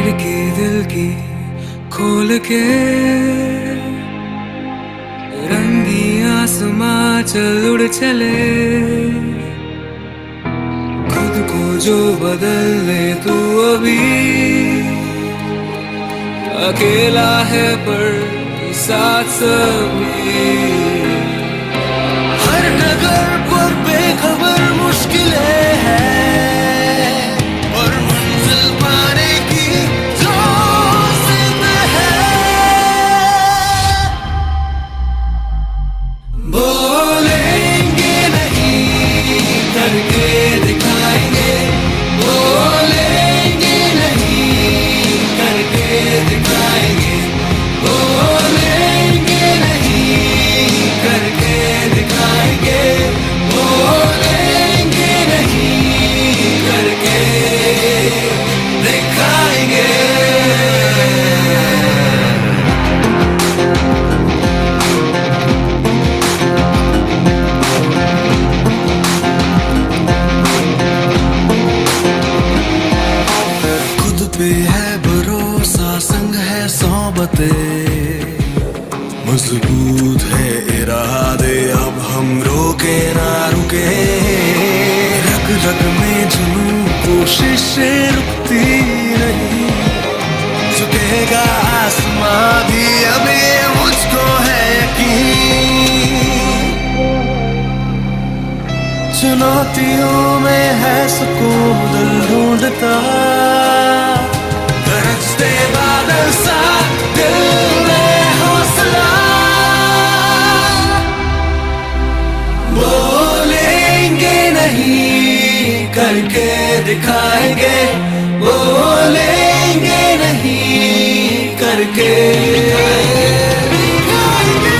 खिड़की दिल की खोल के रंगी आसमां चल उड़ चले, खुद को जो बदल ले तू अभी, अकेला है पर साथ सभी। हर डगर पर बेखबर मुश्किलें हैं और मंजिल पाने की जो जिद है। बोलेंगे नहीं करके दिखाएंगे, बोलेंगे नहीं करके दिखाएंगे, बोलेंगे नहीं करके दिखाएंगे, बोलेंगे नहीं करके दिखाएंगे। खुद पे है भरोसा, संग है सोबतें, मजबूत है इरादे, अब हम रोके ना रुके। रग रग में जुनून, कोशिशें रुकती नहीं, झुकेगा आसमां भी अब ये मुझको है यकीन। चुनौतियों में है सुकून दिल ढूंढता, गरजते बादल सा दिल में हौसला। बोलेंगे नहीं करके दिखाएंगे, बोलेंगे नहीं करके दिखाएंगे।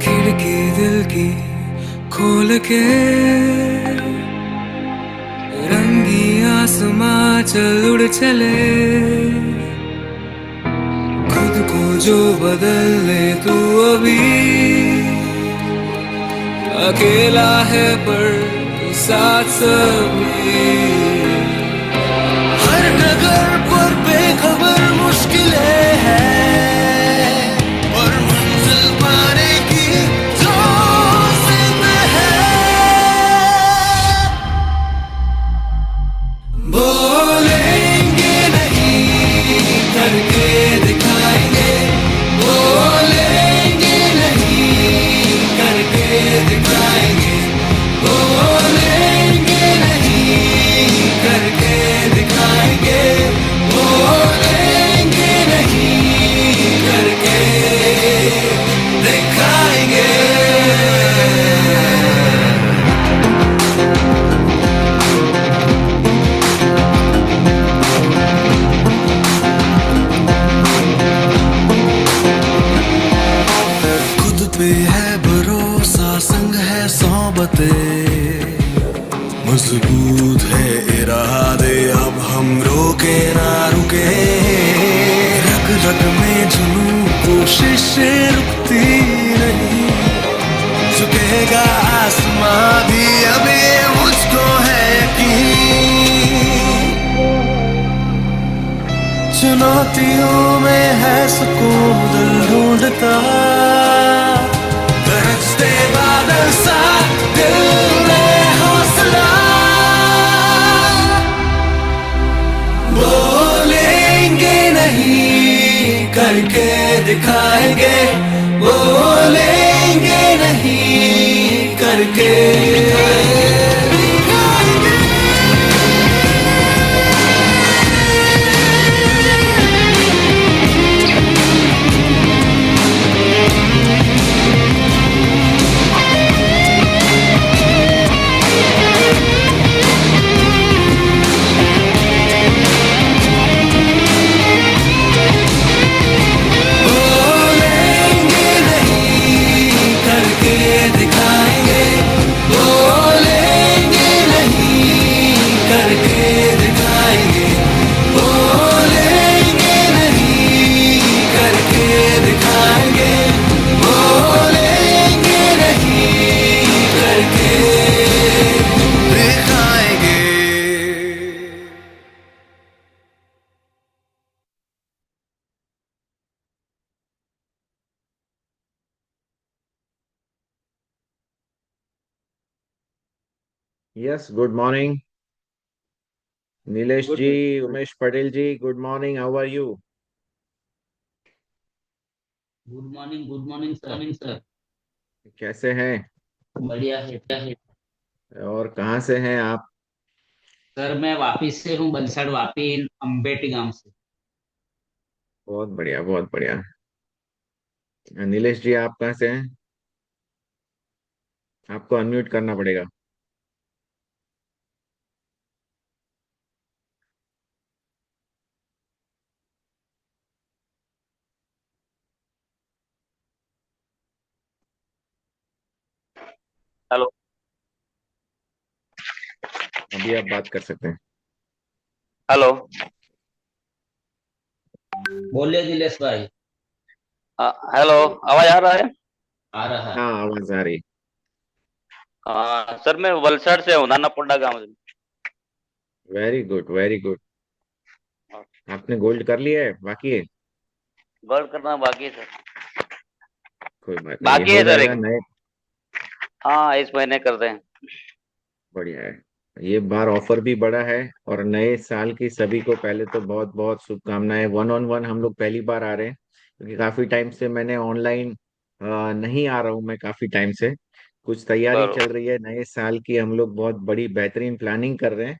खिड़की दिल की खोल के रंगी आसमां चल उड़ चले, खुद को जो बदल ले तू अभी, अकेला है पर साथ सभी। हर डगर पर बेखबर मुश्किलें हैं और मंजिल पाने की जो जिद है। बोलेंगे नहीं करके दिखाएंगे, बोलेंगे नहीं करके दिखाएंगे, बोलेंगे नहीं करके दिखाएंगे, बोलेंगे नहीं करके दिखाएंगे। खुद पे है भरोसा, संग है सोबतें, मजबूत है इरादे, अब हम रोके ना रुके। रग रग में जुनून, कोशिशें रुकती नहीं, झुकेगा आसमां भी अब ये मुझको है यकीन। चुनौतियों में है सुकून दिल ढूंढता, गरजते बादल सा दिल में हौसला। करके दिखाएंगे, बोलेंगे नहीं, करके दिखाएंगे। बोलेंगे नहीं, करके दिखाएंगे, बोलेंगे नहीं, करके दिखाएंगे, बोलेंगे नहीं, करके दिखाएंगे, बोलेंगे नहीं, करके दिखाएंगे। Yes, good morning Nilesh good ji. Morning. Umesh Patel ji, good morning, how are you? Good morning sir. कैसे हैं? बढ़िया है क्या है। और कहाँ से हैं आप? सर मैं वापिस से हूँ, बलसाड़ वापी अम्बेटी गांव से। बहुत बढ़िया, बहुत बढ़िया। नीलेश जी, आप कहाँ से हैं? आपको अनम्यूट करना पड़ेगा। हेलो। अभी आप बात कर सकते हैं। हेलो। बोलिए दिलेश भाई। हेलो। आवाज आ रहा है? आ रहा है। हाँ, आवाज आ रही। सर मैं वलसाड से हूँ, नानापोडा गांव से। Very good, very good. आपने गोल्ड कर लिया है, बाकी है? गौर करना बाकी है सर। कोई बात नहीं, ये बाकी हो है सर जाएगा एक। नए। हाँ, इस महीने करते हैं। बढ़िया है। ये बार ऑफर भी बड़ा है। और नए साल की सभी को पहले तो बहुत बहुत शुभकामनाएं। वन ऑन वन हम लोग पहली बार आ रहे हैं, क्योंकि काफी टाइम से मैंने ऑनलाइन नहीं आ रहा हूँ। मैं काफी टाइम से कुछ तैयारी चल बरोबर। रही है। नए साल की हम लोग बहुत बड़ी बेहतरीन प्लानिंग कर रहे हैं,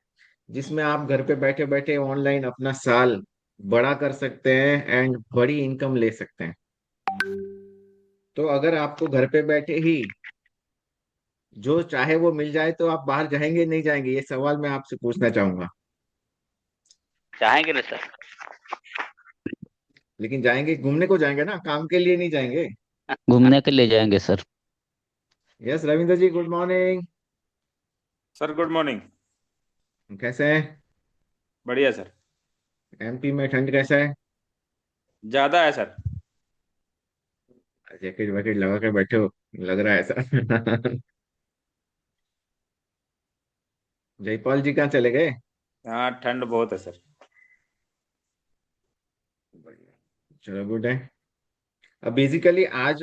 जिसमें आप घर पे बैठे बैठे ऑनलाइन अपना साल बड़ा कर सकते हैं एंड बड़ी इनकम ले सकते हैं। तो अगर आपको घर पे बैठे ही जो चाहे वो मिल जाए, तो आप बाहर जाएंगे नहीं जाएंगे, ये सवाल मैं आपसे पूछना चाहूंगा। चाहेंगे ना सर। लेकिन जाएंगे, घूमने को जाएंगे ना, काम के लिए नहीं जाएंगे। घूमने के लिए जाएंगे sir. Yes Ravindra ji, good morning. Sir good morning. कैसे हैं? बढ़िया सर। एमपी में ठंड कैसा है? ज्यादा है सर। जैकेट वैकेट लगा के बैठे हो, लग रहा है ऐसा। जयपाल जी कहाँ चले गए? हाँ, ठंड बहुत है सर। बढ़िया। चलो, गुड है। अब बेसिकली आज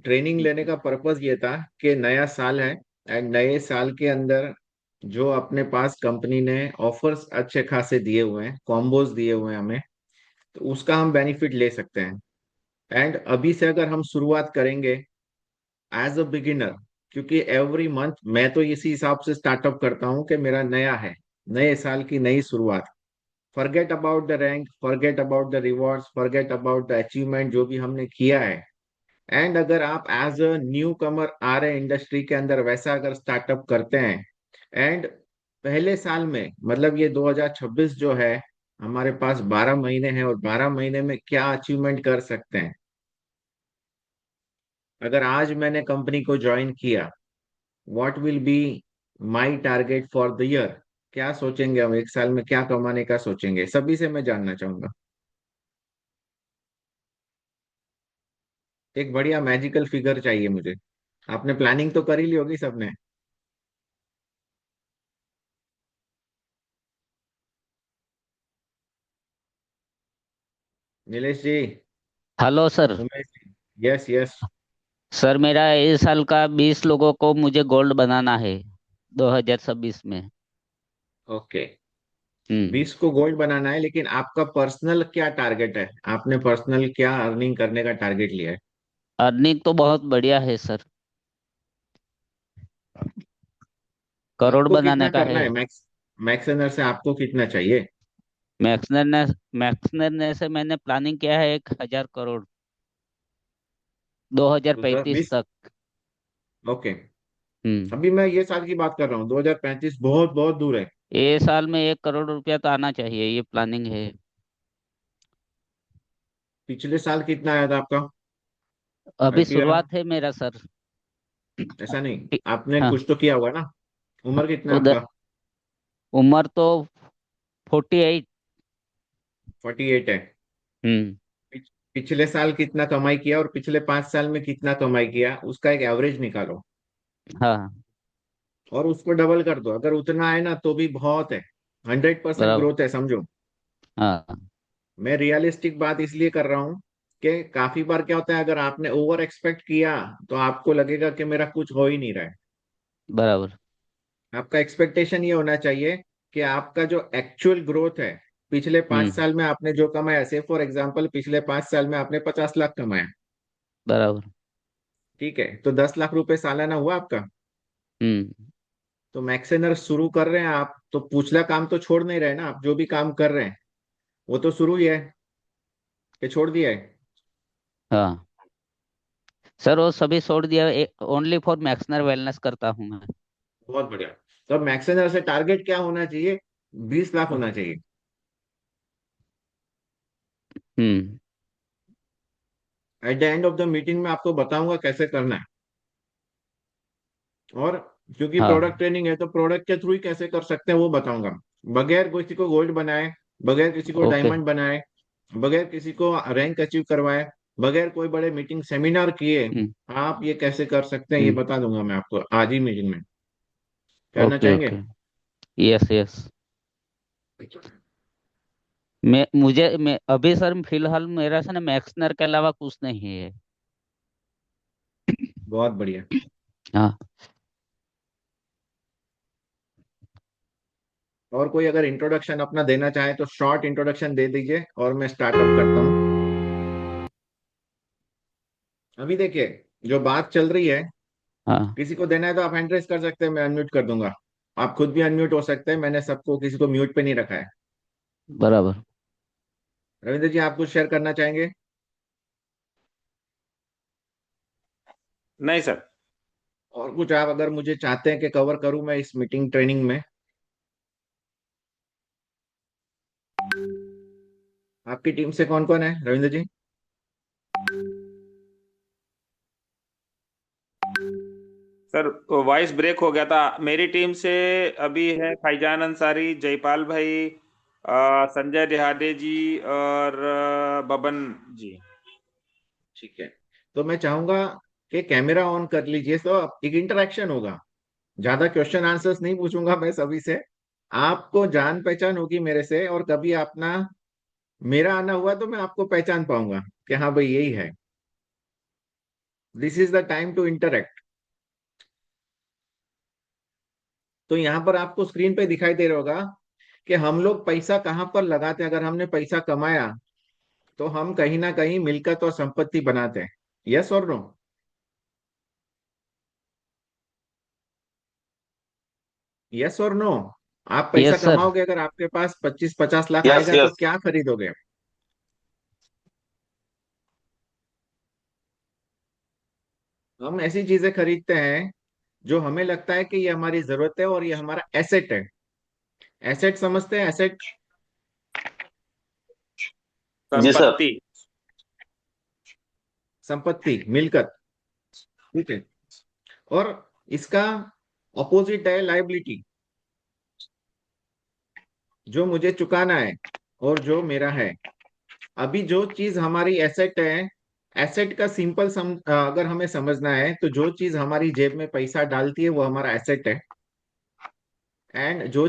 ट्रेनिंग लेने का पर्पस ये था कि नया साल है, एंड नए साल के अंदर जो अपने पास कंपनी ने ऑफर्स अच्छे खासे दिए हुए हैं, कॉम्बोज दिए हुए हैं हमें, तो उसका हम बेनिफिट ले सकते हैं। एंड अभी से अगर हम शुरुआत करेंगे एज अ बिगिनर, क्योंकि एवरी मंथ मैं तो इसी हिसाब से स्टार्टअप करता हूँ कि मेरा नया है, नए साल की नई शुरुआत। Forget about the rank, forget about the rewards, forget about the achievement जो भी हमने किया है। एंड अगर आप एज अ न्यू कमर आ रहे इंडस्ट्री के अंदर वैसा अगर स्टार्टअप करते हैं, एंड पहले साल में, मतलब ये 2026 जो है, हमारे पास 12 महीने हैं, और 12 महीने में क्या अचीवमेंट कर सकते हैं। अगर आज मैंने कंपनी को ज्वाइन किया, what will be my target for the year? क्या सोचेंगे हम, एक साल में क्या कमाने का सोचेंगे, सभी से मैं जानना चाहूंगा। एक बढ़िया मैजिकल फिगर चाहिए मुझे। आपने प्लानिंग तो कर ही ली होगी सबने। नीलेश जी, hello sir. Umesh ji, yes yes. Sir मेरा इस साल का 20 लोगों को मुझे गोल्ड बनाना है 2026 में। ओके। हम्म। 20 को गोल्ड बनाना है, लेकिन आपका पर्सनल क्या टारगेट है? आपने पर्सनल क्या अर्निंग करने का टारगेट लिया है? अर्निंग तो बहुत बढ़िया है सर, करोड़ आपको बनाने कितना का करना है। है मैक्सेनर से आपको कितना चाहिए? मैक्सनर ने मैक्सनर ने से मैंने प्लानिंग किया है 1,000 करोड़, तो दस 2035 बीस तक। ओके। हम्म। अभी मैं ये साल की बात कर रहा हूँ, 2035 बहुत बहुत दूर है। ये साल में 1 करोड़ रुपया तो आना चाहिए, ये प्लानिंग है। पिछले साल कितना आया था आपका अभी आईपीएल? शुरुआत है मेरा सर। ऐसा नहीं, आपने हाँ। कुछ तो किया होगा ना। उम्र कितना है उधर आपका? उम्र तो 48। 48 है। हम्म। पिछले साल कितना कमाई किया और पिछले 5 साल में कितना कमाई किया, उसका एक एवरेज निकालो हाँ। और उसको डबल कर दो। अगर उतना है ना तो भी बहुत है। 100% बराबर। ग्रोथ है, समझो। हाँ। मैं रियलिस्टिक बात इसलिए कर रहा हूँ कि काफी बार क्या होता है, अगर आपने ओवर एक्सपेक्ट किया तो आपको लगेगा कि मेरा कुछ हो ही नहीं रहा है। बराबर। आपका एक्सपेक्टेशन ये होना चाहिए कि आपका जो एक्चुअल ग्रोथ है, पिछले पांच हम्म। साल में आपने जो कमाया, से फॉर एग्जाम्पल पिछले 5 साल में आपने 50 लाख कमाया, बराबर। ठीक है, तो 10 लाख रुपए सालाना हुआ आपका। हम्म। तो मैक्सेनर शुरू कर रहे हैं आप, तो पिछला काम तो छोड़ नहीं रहे ना, आप जो भी काम कर रहे हैं वो तो शुरू ही है कि छोड़ दिया है? हाँ सर, वो सभी छोड़ दिया, ओनली फॉर मैक्सनर वेलनेस करता हूँ मैं। बहुत बढ़िया। तो अब मैक्सेनर से टारगेट क्या होना चाहिए? 20 लाख होना चाहिए। Hmm. At the end of the meeting में आपको बताऊंगा कैसे करना है। और क्योंकि हाँ। प्रोडक्ट ट्रेनिंग है तो प्रोडक्ट के थ्रू ही कैसे कर सकते हैं वो बताऊंगा। बगैर किसी को गोल्ड बनाए, बगैर किसी को ओके। डायमंड बनाए, बगैर किसी को रैंक अचीव करवाए, बगैर कोई बड़े मीटिंग सेमिनार किए, हम्म। आप ये कैसे कर सकते हैं ये हम्म। बता दूंगा मैं आपको आज ही मीटिंग में। करना ओके चाहेंगे? ओके। Yes yes. मैं अभी सर फिलहाल मेरा से ना मैक्सनर के अलावा कुछ नहीं है। बहुत बढ़िया। हाँ। और कोई अगर इंट्रोडक्शन अपना देना चाहे तो शॉर्ट इंट्रोडक्शन दे दीजिए और मैं स्टार्टअप करता हूँ। अभी देखिए, जो बात चल रही है, हाँ। किसी को देना है तो आप हैंड रेस कर सकते हैं, मैं अनम्यूट कर दूंगा। आप खुद भी अनम्यूट हो सकते हैं, मैंने सबको किसी को म्यूट पे नहीं रखा है। बराबर। रविंद्र जी, आप कुछ शेयर करना चाहेंगे? नहीं सर। और कुछ आप अगर मुझे चाहते हैं कि कवर करूं मैं इस मीटिंग ट्रेनिंग में? आपकी टीम से कौन कौन है रविंद्र जी? सर वॉइस ब्रेक हो गया था मेरी टीम से। अभी है फैजान अंसारी, जयपाल भाई, संजय देहाड़े जी और बबन जी। ठीक है, तो मैं चाहूंगा कि कैमरा ऑन कर लीजिए, तो एक इंटरेक्शन होगा। ज्यादा क्वेश्चन आंसर्स नहीं पूछूंगा मैं सभी से। आपको जान पहचान होगी मेरे से, और कभी अपना मेरा आना हुआ तो मैं आपको पहचान पाऊंगा कि हाँ भाई यही है। This is the time to interact. तो यहाँ पर आपको स्क्रीन पे दिखाई दे रहा होगा कि हम लोग पैसा कहाँ पर लगाते हैं। अगर हमने पैसा कमाया तो हम कहीं ना कहीं मिलकत और संपत्ति बनाते हैं। यस और नो? यस और नो? आप पैसा यस सर। कमाओगे, अगर आपके पास 25-50 लाख यस आएगा तो यस। क्या खरीदोगे? हम ऐसी चीजें खरीदते हैं जो हमें लगता है कि ये हमारी जरूरत है और ये हमारा एसेट है। एसेट समझते हैं? एसेट, जी सर। संपत्ति। संपत्ति, मिलकत, ठीक है। और इसका ऑपोजिट है लाइबिलिटी, जो मुझे चुकाना है और जो मेरा है। अभी जो चीज हमारी एसेट है, एसेट का सिंपल अगर हमें समझना है तो जो चीज हमारी जेब में पैसा डालती है वो हमारा एसेट है। एंड जो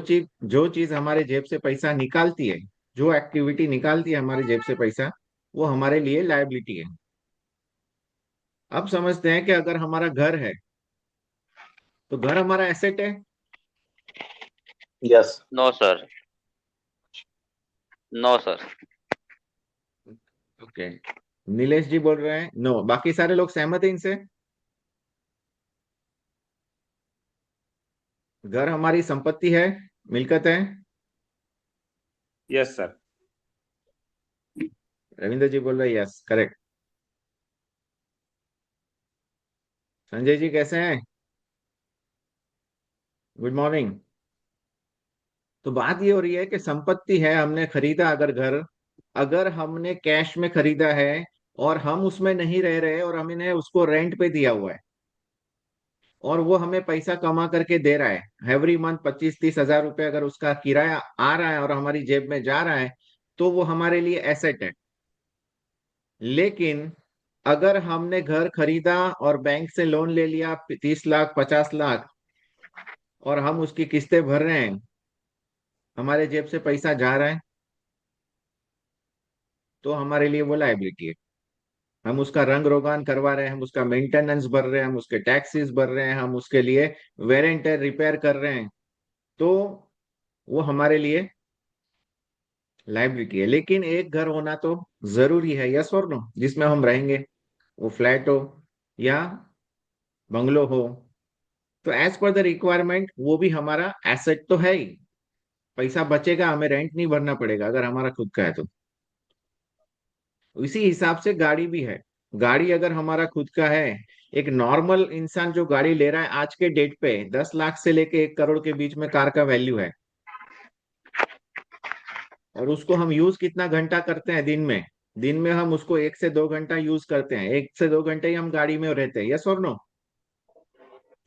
चीज हमारे जेब से पैसा निकालती है, जो एक्टिविटी निकालती है हमारे जेब से पैसा, वो हमारे लिए लायबिलिटी है। अब समझते हैं कि अगर हमारा घर है तो घर हमारा एसेट है? Yes. No sir. No sir. Okay, Nilesh ji बोल रहे हैं नो, बाकी सारे लोग सहमत हैं इनसे? घर हमारी संपत्ति है, मिलकत है। Yes sir. रविंद्र जी बोल रहे हैं यस, करेक्ट। संजय जी कैसे हैं? Good morning. तो बात ये हो रही है कि संपत्ति है, हमने खरीदा अगर घर, अगर हमने कैश में खरीदा है और हम उसमें नहीं रह रहे और हमने उसको रेंट पे दिया हुआ है और वो हमें पैसा कमा करके दे रहा है एवरी मंथ 25-30 हजार रुपए, अगर उसका किराया आ रहा है और हमारी जेब में जा रहा है, तो वो हमारे लिए एसेट है। लेकिन अगर हमने घर खरीदा और बैंक से लोन ले लिया 30 लाख 50 लाख और हम उसकी किस्तें भर रहे हैं, हमारे जेब से पैसा जा रहा है, तो हमारे लिए वो लायबिलिटी है। हम उसका रंग रोगान करवा रहे हैं, हम उसका मेंटेनेंस भर रहे हैं, हम उसके टैक्सेस भर रहे हैं, हम उसके लिए वेर एंड टेयर रिपेयर कर रहे हैं, तो वो हमारे लिए लायबिलिटी है। लेकिन एक घर होना तो जरूरी है, यस और नो, जिसमें हम रहेंगे, वो फ्लैट हो या बंगलो हो। तो एज पर द रिक्वायरमेंट वो भी हमारा एसेट तो है ही। पैसा बचेगा, हमें रेंट नहीं भरना पड़ेगा अगर हमारा खुद का है तो। इसी हिसाब से गाड़ी भी है। गाड़ी अगर हमारा खुद का है, एक नॉर्मल इंसान जो गाड़ी ले रहा है आज के डेट पे 10 लाख से लेके 1 करोड़ के बीच में कार का वैल्यू है, और उसको हम यूज कितना घंटा करते हैं दिन में? दिन में हम उसको 1 से 2 घंटा यूज करते हैं, 1 से 2 घंटे ही हम गाड़ी में रहते हैं, यस और नो?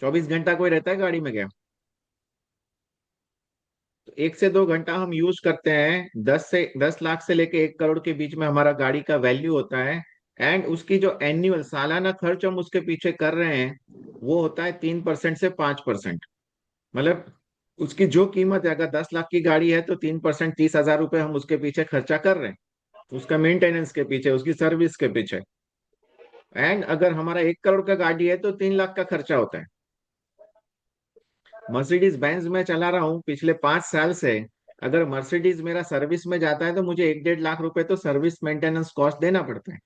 24 घंटा कोई रहता है गाड़ी में क्या? तो 1 से 2 घंटा हम यूज करते हैं। 10 लाख से लेके 1 करोड़ के बीच में हमारा गाड़ी का वैल्यू होता है। एंड उसकी जो एनुअल सालाना खर्च हम उसके पीछे कर रहे हैं, वो होता है 3% से 5%। मतलब उसकी जो कीमत है, अगर 10 लाख की गाड़ी है तो 3% 30 हजार रुपये हम उसके पीछे खर्चा कर रहे हैं, उसका मेंटेनेंस के पीछे, उसकी सर्विस के पीछे। एंड अगर हमारा 1 करोड़ का गाड़ी है तो 3 लाख का खर्चा होता है। मर्सिडीज बेंज में चला रहा हूँ पिछले 5 साल से, अगर मर्सिडीज मेरा सर्विस में जाता है तो मुझे 1-1.5 लाख रुपए तो सर्विस मेंटेनेंस कॉस्ट देना पड़ता है।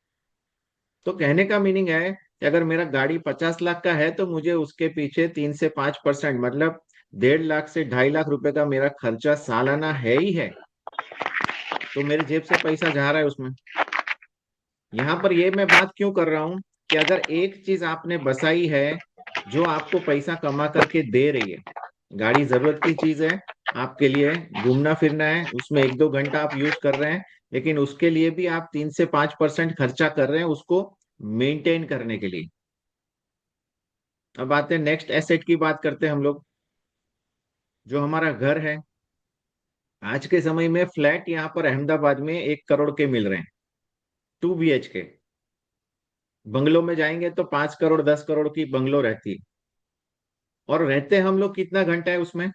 तो कहने का मीनिंग है कि अगर मेरा गाड़ी 50 लाख का है तो मुझे उसके पीछे 3 से 5%, मतलब 1.5 लाख से 2.5 लाख रुपए का मेरा खर्चा सालाना है ही है। तो मेरे जेब से पैसा जा रहा है उसमें। यहाँ पर ये मैं बात क्यों कर रहा हूँ कि अगर एक चीज आपने बसाई है जो आपको पैसा कमा करके दे रही है, गाड़ी जरूरत की चीज है आपके लिए, घूमना फिरना है, उसमें 1-2 घंटा आप यूज कर रहे हैं, लेकिन उसके लिए भी आप 3 से 5% खर्चा कर रहे हैं उसको मेंटेन करने के लिए। अब आते हैं नेक्स्ट एसेट की बात करते हैं हम लोग, जो हमारा घर है। आज के समय में फ्लैट यहाँ पर अहमदाबाद में 1 करोड़ के मिल रहे हैं, 2 BHK। बंगलो में जाएंगे तो 5 करोड़ 10 करोड़ की बंगलो रहती है। और रहते हम लोग कितना घंटा है उसमें?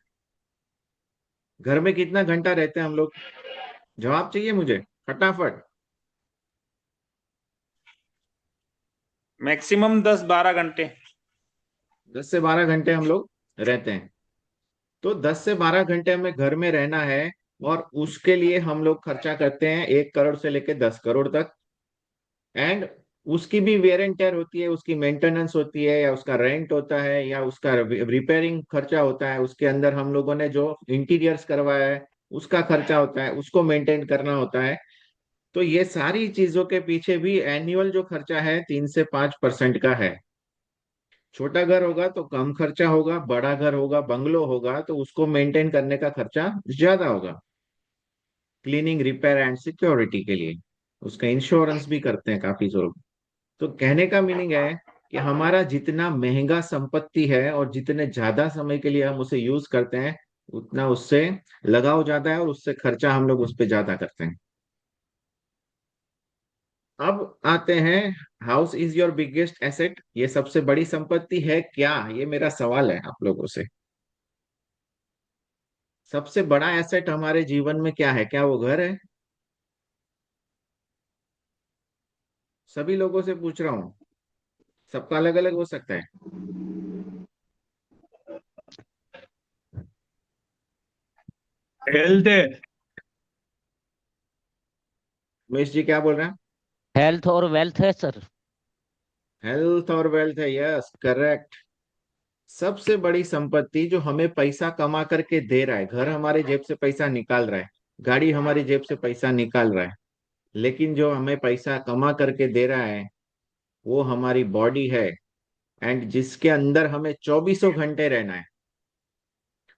घर में कितना घंटा रहते हैं हम लोग? जवाब चाहिए मुझे, फटाफट। मैक्सिमम 10-12 घंटे। 10 से 12 घंटे हम लोग रहते हैं। तो 10 से 12 घंटे हमें घर में रहना है, और उसके लिए हम लोग खर्चा करते हैं 1 करोड़ से लेके 10 करोड़ तक। एंड उसकी भी वेयर एंड टेयर होती है, उसकी मेंटेनेंस होती है, या उसका रेंट होता है, या उसका रिपेयरिंग खर्चा होता है, उसके अंदर हम लोगों ने जो इंटीरियर्स करवाया है उसका खर्चा होता है, उसको मेंटेन करना होता है। तो ये सारी चीजों के पीछे भी एनुअल जो खर्चा है 3 से 5% का है। छोटा घर होगा तो कम खर्चा होगा, बड़ा घर होगा, बंगलो होगा, तो उसको मेंटेन करने का खर्चा ज्यादा होगा। क्लीनिंग रिपेयर एंड सिक्योरिटी के लिए उसका इंश्योरेंस भी करते हैं काफी लोग। तो कहने का मीनिंग है कि हमारा जितना महंगा संपत्ति है और जितने ज्यादा समय के लिए हम उसे यूज करते हैं, उतना उससे लगाव ज्यादा है और उससे खर्चा हम लोग उस पर ज्यादा करते हैं। अब आते हैं, house is your biggest asset, ये सबसे बड़ी संपत्ति है क्या? ये मेरा सवाल है आप लोगों से। सबसे बड़ा एसेट हमारे जीवन में क्या है? क्या वो घर है? सभी लोगों से पूछ रहा हूँ, सबका अलग अलग हो सकता है। हेल्थ है। उमेश जी क्या बोल रहे हैं? हेल्थ और वेल्थ है सर। हेल्थ और वेल्थ है, यस करेक्ट। सबसे बड़ी संपत्ति जो हमें पैसा कमा करके दे रहा है, घर हमारे जेब से पैसा निकाल रहा है, गाड़ी हमारी जेब से पैसा निकाल रहा है, लेकिन जो हमें पैसा कमा करके दे रहा है वो हमारी बॉडी है। एंड जिसके अंदर हमें 24 घंटे रहना है,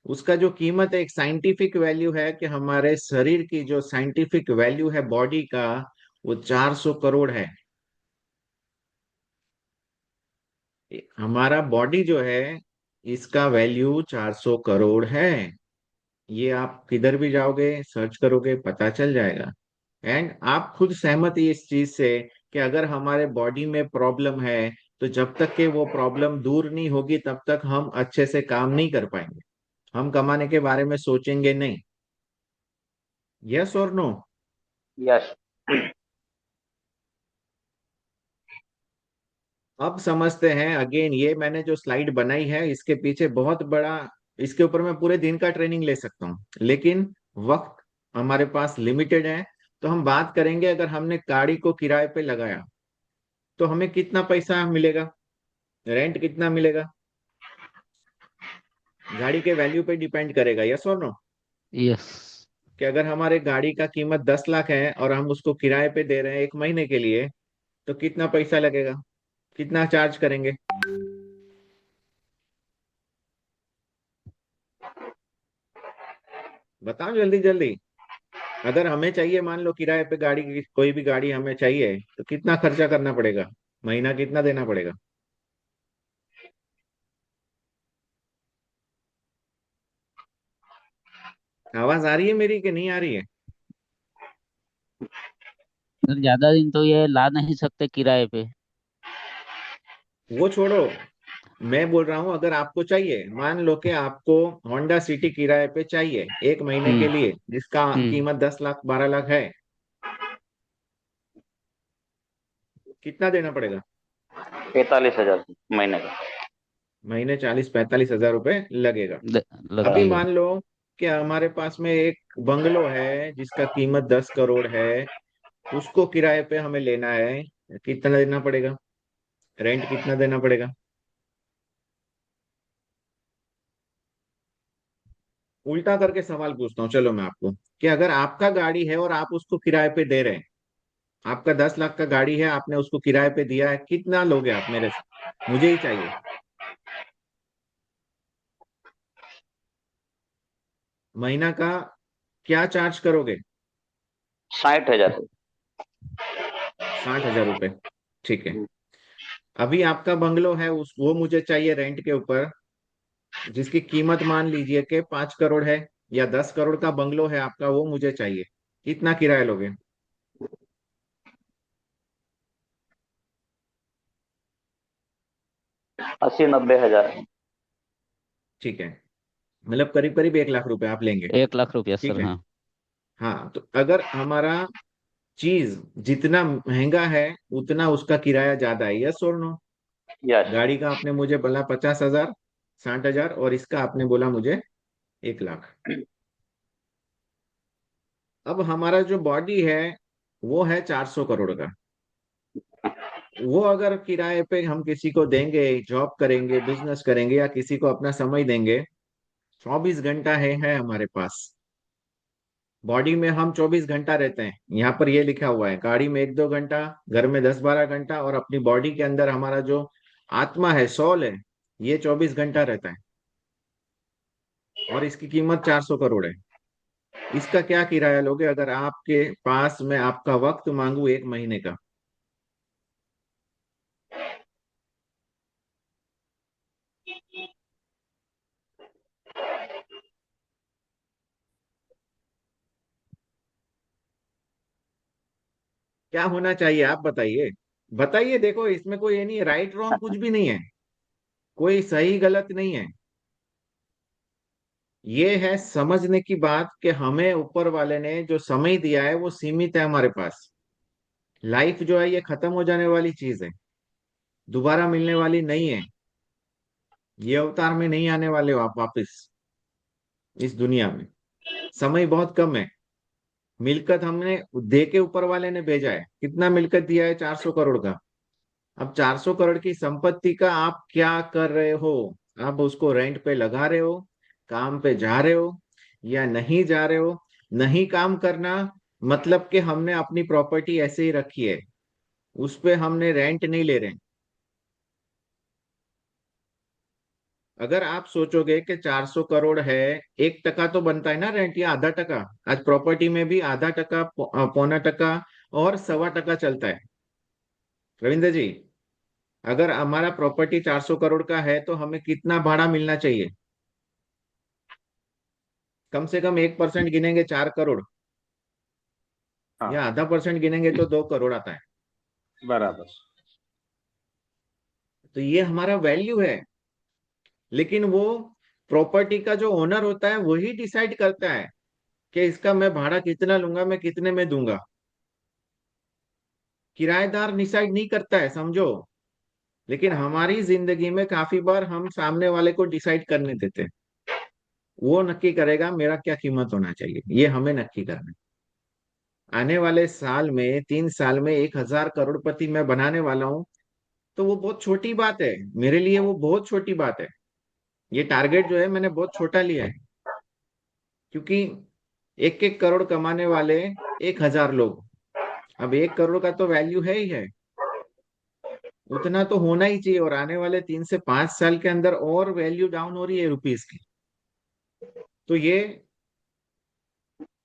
उसका जो कीमत है, एक साइंटिफिक वैल्यू है कि हमारे शरीर की जो साइंटिफिक वैल्यू है बॉडी का, वो 400 करोड़ है। हमारा बॉडी जो है, इसका वैल्यू 400 करोड़ है। ये आप किधर भी जाओगे सर्च करोगे पता चल जाएगा। एंड आप खुद सहमत ही इस चीज से कि अगर हमारे बॉडी में प्रॉब्लम है, तो जब तक के वो प्रॉब्लम दूर नहीं होगी तब तक हम अच्छे से काम नहीं कर पाएंगे, हम कमाने के बारे में सोचेंगे नहीं। यस और नो? यस। अब समझते हैं अगेन, ये मैंने जो स्लाइड बनाई है इसके पीछे बहुत बड़ा, इसके ऊपर मैं पूरे दिन का ट्रेनिंग ले सकता हूँ, लेकिन वक्त हमारे पास लिमिटेड है। तो हम बात करेंगे, अगर हमने गाड़ी को किराए पे लगाया तो हमें कितना पैसा मिलेगा, रेंट कितना मिलेगा, गाड़ी के वैल्यू पे डिपेंड करेगा। यस और नो? यस। कि अगर हमारे गाड़ी का कीमत 10 लाख है और हम उसको किराए पे दे रहे हैं 1 महीने के लिए, तो कितना पैसा लगेगा, कितना चार्ज करेंगे? बताओ जल्दी जल्दी। अगर हमें चाहिए, मान लो किराए पे गाड़ी की कोई भी गाड़ी हमें चाहिए, तो कितना खर्चा करना पड़ेगा, महीना कितना देना पड़ेगा? आवाज आ रही है मेरी कि नहीं आ रही है? सर ज्यादा दिन तो ये ला नहीं सकते किराए पे। वो छोड़ो, मैं बोल रहा हूँ अगर आपको चाहिए, मान लो कि आपको होंडा सिटी किराए पे चाहिए 1 महीने के हम्म। लिए, जिसका हम्म। कीमत 10 लाख 12 लाख है, कितना देना पड़ेगा? 45,000 महीने का। महीने 40-45 हजार रुपए लगेगा। अभी लगेगा। मान लो कि हमारे पास में एक बंगलो है जिसका कीमत 10 करोड़ है, उसको किराए पे हमें लेना है, कितना देना पड़ेगा, रेंट कितना देना पड़ेगा? उल्टा करके सवाल पूछता हूँ, चलो मैं आपको, कि अगर आपका गाड़ी है और आप उसको किराए पे दे रहे हैं, आपका 10 लाख का गाड़ी है, आपने उसको किराए पे दिया है, कितना लोगे आप मेरे से? मुझे ही चाहिए। महीना का क्या चार्ज करोगे? 60,000। 60 हजार रुपए, ठीक है। अभी आपका बंगलो है, उस वो मुझे चाहिए रेंट के ऊपर, जिसकी कीमत मान लीजिए कि 5 करोड़ है, या 10 करोड़ का बंगलो है आपका, वो मुझे चाहिए, कितना किराया लोगे? 80-90 हजार। ठीक है, मतलब करीब करीब 1 लाख रुपए आप लेंगे। 1 लाख रुपया ठीक सर, है। हाँ। हाँ, तो अगर हमारा चीज जितना महंगा है उतना उसका किराया ज्यादा है, यस और नो? यस। गाड़ी का आपने मुझे बोला 50 हजार, 60 हजार, और इसका आपने बोला मुझे 1 लाख। अब हमारा जो बॉडी है वो है 400 करोड़ का। वो अगर किराए पे हम किसी को देंगे, जॉब करेंगे, बिजनेस करेंगे, या किसी को अपना समय देंगे, 24 घंटा है हमारे पास। बॉडी में हम 24 घंटा रहते हैं, यहाँ पर ये लिखा हुआ है, गाड़ी में 1-2 घंटा, घर में 10-12 घंटा, और अपनी बॉडी के अंदर हमारा जो आत्मा है, सोल है, ये 24 घंटा रहता है। और इसकी कीमत 400 करोड़ है। इसका क्या किराया लोगे अगर आपके पास में आपका वक्त मांगू 1 महीने का? क्या होना चाहिए आप बताइए, बताइए। देखो, इसमें कोई ये नहीं है, राइट रॉन्ग कुछ भी नहीं है, कोई सही गलत नहीं है। ये है समझने की बात कि हमें ऊपर वाले ने जो समय दिया है वो सीमित है हमारे पास। लाइफ जो है ये खत्म हो जाने वाली चीज है, दोबारा मिलने वाली नहीं है। ये अवतार में नहीं आने वाले हो आप वापस इस दुनिया में, समय बहुत कम है। मिलकत हमने दे के ऊपर वाले ने भेजा है। कितना मिलकत दिया है? 400 करोड़ का। अब 400 करोड़ की संपत्ति का आप क्या कर रहे हो? आप उसको रेंट पे लगा रहे हो, काम पे जा रहे हो या नहीं जा रहे हो? नहीं काम करना मतलब कि हमने अपनी प्रॉपर्टी ऐसे ही रखी है, उस पे हमने रेंट नहीं ले रहे हैं। अगर आप सोचोगे कि 400 करोड़ है, 1% तो बनता है ना रेंट, या आधा टका। आज प्रॉपर्टी में भी आधा टका, पौना टका और सवा टका चलता है। रविंद्र जी, अगर हमारा प्रॉपर्टी 400 करोड़ का है तो हमें कितना भाड़ा मिलना चाहिए? कम से कम 1% गिनेंगे 4 करोड़, हाँ, या आधा परसेंट गिनेंगे तो 2 करोड़ आता है। बराबर। तो ये हमारा वैल्यू है। लेकिन वो प्रॉपर्टी का जो ओनर होता है वही डिसाइड करता है कि इसका मैं भाड़ा कितना लूंगा, मैं कितने में दूंगा। किराएदार डिसाइड नहीं करता है, समझो। लेकिन हमारी जिंदगी में काफी बार हम सामने वाले को डिसाइड करने देते हैं। वो नक्की करेगा मेरा क्या कीमत होना चाहिए, ये हमें नक्की करना है। आने वाले साल में, 3 साल में 1,000 करोड़पति मैं बनाने वाला हूँ, तो वो बहुत छोटी बात है मेरे लिए, वो बहुत छोटी बात है। ये टारगेट जो है मैंने बहुत छोटा लिया है, क्योंकि 1-1 करोड़ कमाने वाले 1,000 लोग। अब 1 करोड़ का तो वैल्यू है ही है, उतना तो होना ही चाहिए। और आने वाले 3 से 5 साल के अंदर और वैल्यू डाउन हो रही है रुपीस की। तो ये,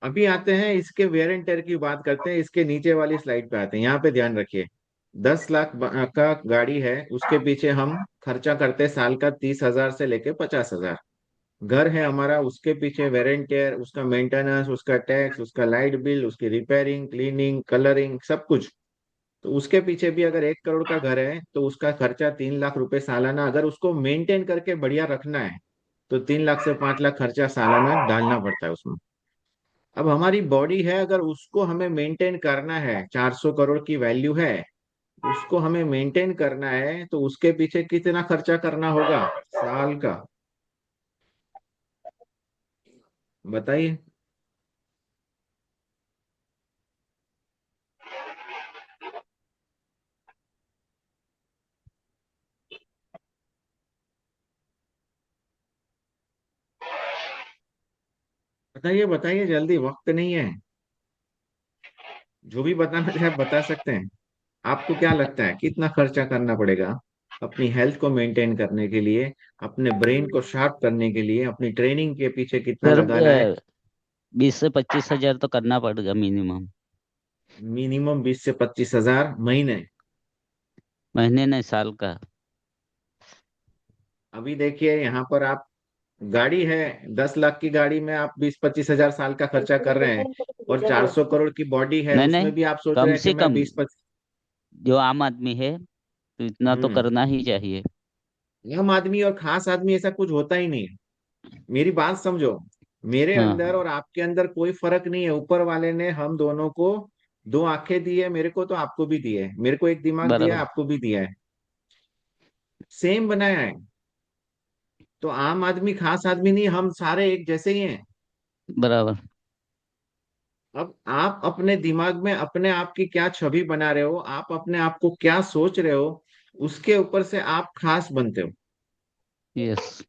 अभी आते हैं इसके वेयर एंड टेयर की बात करते हैं। इसके नीचे वाली स्लाइड पे आते हैं, यहाँ पे ध्यान रखिए। 10 लाख का गाड़ी है, उसके पीछे हम खर्चा करते हैं साल का 30,000 से लेके 50,000। घर है हमारा, उसके पीछे वेयर एंड टेयर, उसका मेंटेनेंस, उसका टैक्स, उसका लाइट बिल, उसकी रिपेयरिंग, क्लीनिंग, कलरिंग, सब कुछ। तो उसके पीछे भी अगर 1 करोड़ का घर है तो उसका खर्चा 3 लाख रुपए सालाना। अगर उसको मेंटेन करके बढ़िया रखना है तो 3 लाख से 5 लाख खर्चा सालाना डालना पड़ता है उसमें। अब हमारी बॉडी है, अगर उसको हमें मेंटेन करना है, 400 करोड़ की वैल्यू है, उसको हमें मेंटेन करना है, तो उसके पीछे कितना खर्चा करना होगा साल का? बताइए। बताइए बताइए जल्दी, वक्त नहीं है। जो भी बताना चाहे बता सकते हैं। आपको क्या लगता है कितना खर्चा करना पड़ेगा अपनी हेल्थ को मेंटेन करने के लिए, अपने ब्रेन को शार्प करने के लिए, अपनी ट्रेनिंग के पीछे कितना सर लगाना है? 20 से 25 हजार तो करना पड़ेगा मिनिमम। मिनिमम 20 से 25 हजार महीने। महीने नहीं, साल का। अभी देखिए यहाँ पर आप, गाड़ी है, 10 लाख की गाड़ी में आप 20-25 हजार साल का खर्चा कर रहे हैं। और 400 करोड़ की बॉडी है, नहीं उसमें नहीं, भी आप सोच रहे कम हैं कि से मैं कम 20-25। जो आम आदमी है तो इतना तो हम्म। करना ही चाहिए। आम आदमी और खास आदमी ऐसा कुछ होता ही नहीं है। मेरी बात समझो। मेरे अंदर हाँ, और आपके अंदर कोई फर्क नहीं है। ऊपर वाले ने हम दोनों को 2 आंखें दी है, मेरे को तो आपको भी दी है, मेरे को एक दिमाग दिया है, बराबर आपको भी दिया है, सेम बनाया है। तो आम आदमी खास आदमी नहीं, हम सारे एक जैसे ही हैं। बराबर। अब आप अपने दिमाग में अपने आप की क्या छवि बना रहे हो, आप अपने आप को क्या सोच रहे हो, उसके ऊपर से आप खास बनते हो। यस।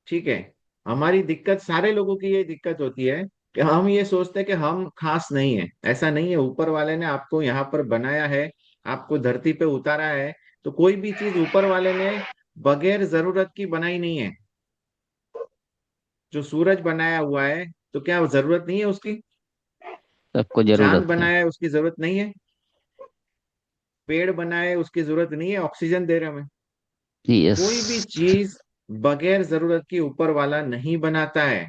ठीक है। हमारी दिक्कत, सारे लोगों की ये दिक्कत होती है कि हम ये सोचते हैं कि हम खास नहीं है। ऐसा नहीं है, ऊपर वाले ने आपको यहाँ पर बनाया है, आपको धरती पे उतारा है। तो कोई भी चीज ऊपर वाले ने बगैर जरूरत की बनाई नहीं है। जो सूरज बनाया हुआ है, तो क्या जरूरत नहीं है उसकी? सबको चांद जरूरत है। बनाया है, उसकी जरूरत नहीं है? पेड़ बनाए, उसकी जरूरत नहीं है, ऑक्सीजन दे रहे हमें। यस। कोई भी चीज बगैर जरूरत की ऊपर वाला नहीं बनाता है।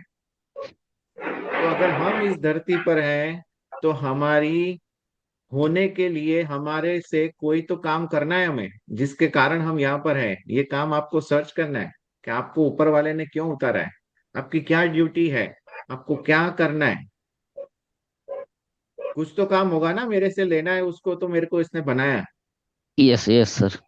तो अगर हम इस धरती पर हैं, तो हमारी होने के लिए हमारे से कोई तो काम करना है हमें, जिसके कारण हम यहाँ पर हैं। ये काम आपको सर्च करना है कि आपको ऊपर वाले ने क्यों उतारा है, आपकी क्या ड्यूटी है, आपको क्या करना है। कुछ तो काम होगा ना, मेरे से लेना है उसको, तो मेरे को इसने बनाया। Yes yes sir.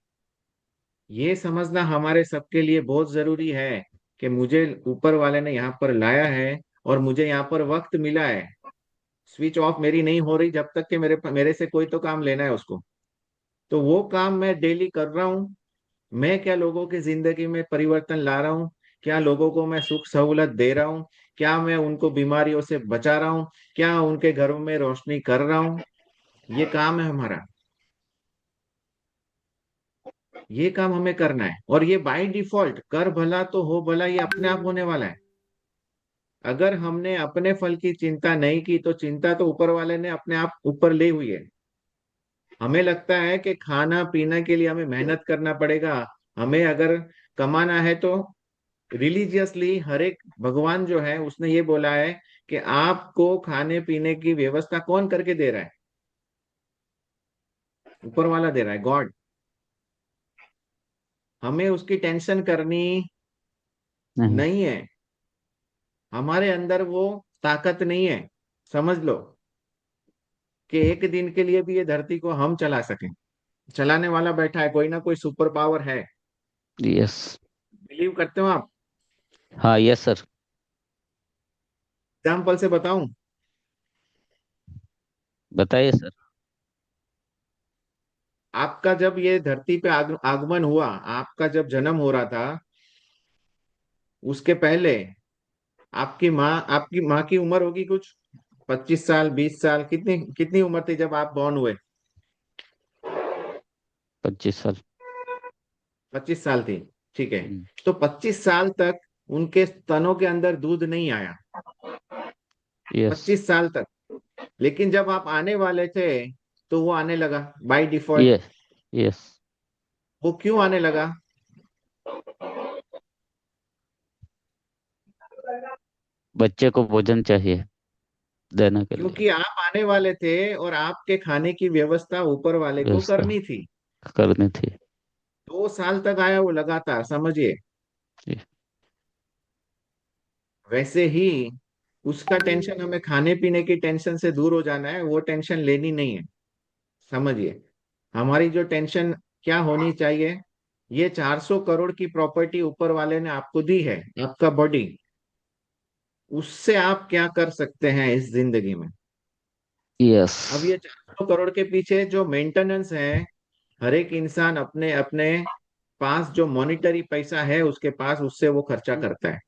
ये समझना हमारे सबके लिए बहुत जरूरी है कि मुझे ऊपर वाले ने यहाँ पर लाया है और मुझे यहाँ पर वक्त मिला है। स्विच ऑफ मेरी नहीं हो रही जब तक कि मेरे से कोई तो काम लेना है उसको। तो वो काम मैं डेली कर रहा हूँ। मैं क्या लोगों की जिंदगी में परिवर्तन ला रहा हूँ? क्या लोगों को मैं सुख सहूलत दे रहा हूँ? क्या मैं उनको बीमारियों से बचा रहा हूँ? क्या उनके घरों में रोशनी कर रहा हूँ? ये काम है हमारा। ये काम हमें करना है, और ये बाय डिफॉल्ट कर भला तो हो भला, ये अपने आप होने वाला है। अगर हमने अपने फल की चिंता नहीं की तो चिंता तो ऊपर वाले ने अपने आप ऊपर ली हुई है। हमें लगता है कि खाना पीना के लिए हमें मेहनत करना पड़ेगा। हमें अगर कमाना है तो रिलीजियसली हर एक भगवान जो है उसने ये बोला है कि आपको खाने पीने की व्यवस्था कौन करके दे रहा है? ऊपर वाला दे रहा है, गॉड। हमें उसकी टेंशन करनी नहीं। नहीं है। हमारे अंदर वो ताकत नहीं है, समझ लो, कि एक दिन के लिए भी ये धरती को हम चला सकें। चलाने वाला बैठा है, कोई ना कोई सुपर पावर है। यस। बिलीव करते हो आप? हाँ, यस सर। एग्जाम्पल से बताऊं? बताइए सर। आपका जब ये धरती पे आगमन हुआ, आपका जब जन्म हो रहा था, उसके पहले आपकी माँ की उम्र होगी कुछ 25 साल, 20 साल, कितनी कितनी उम्र थी जब आप बॉर्न हुए? 25 साल। 25 साल थी, ठीक है। हम्म। तो 25 साल तक उनके स्तनों के अंदर दूध नहीं आया। यस। 25 साल तक। लेकिन जब आप आने वाले थे तो वो आने लगा बाय डिफॉल्ट। यस। यस। वो क्यों आने लगा? बच्चे को भोजन चाहिए देने के लिए। क्योंकि आप आने वाले थे और आपके खाने की व्यवस्था ऊपर वाले को व्यवस्था करनी थी। करनी थी। 2 साल तक आया वो लगातार, समझिए। जी। वैसे ही उसका टेंशन, हमें खाने पीने की टेंशन से दूर हो जाना है, वो टेंशन लेनी नहीं है, समझिए। हमारी जो टेंशन क्या होनी चाहिए, ये 400 करोड़ की प्रॉपर्टी ऊपर वाले ने आपको दी है, आपका बॉडी। उससे आप क्या कर सकते हैं इस जिंदगी में? यस। अब ये 400 करोड़ के पीछे जो मेंटेनेंस है, हर एक इंसान अपने अपने पास जो मॉनिटरी पैसा है उसके पास, उससे वो खर्चा करता है।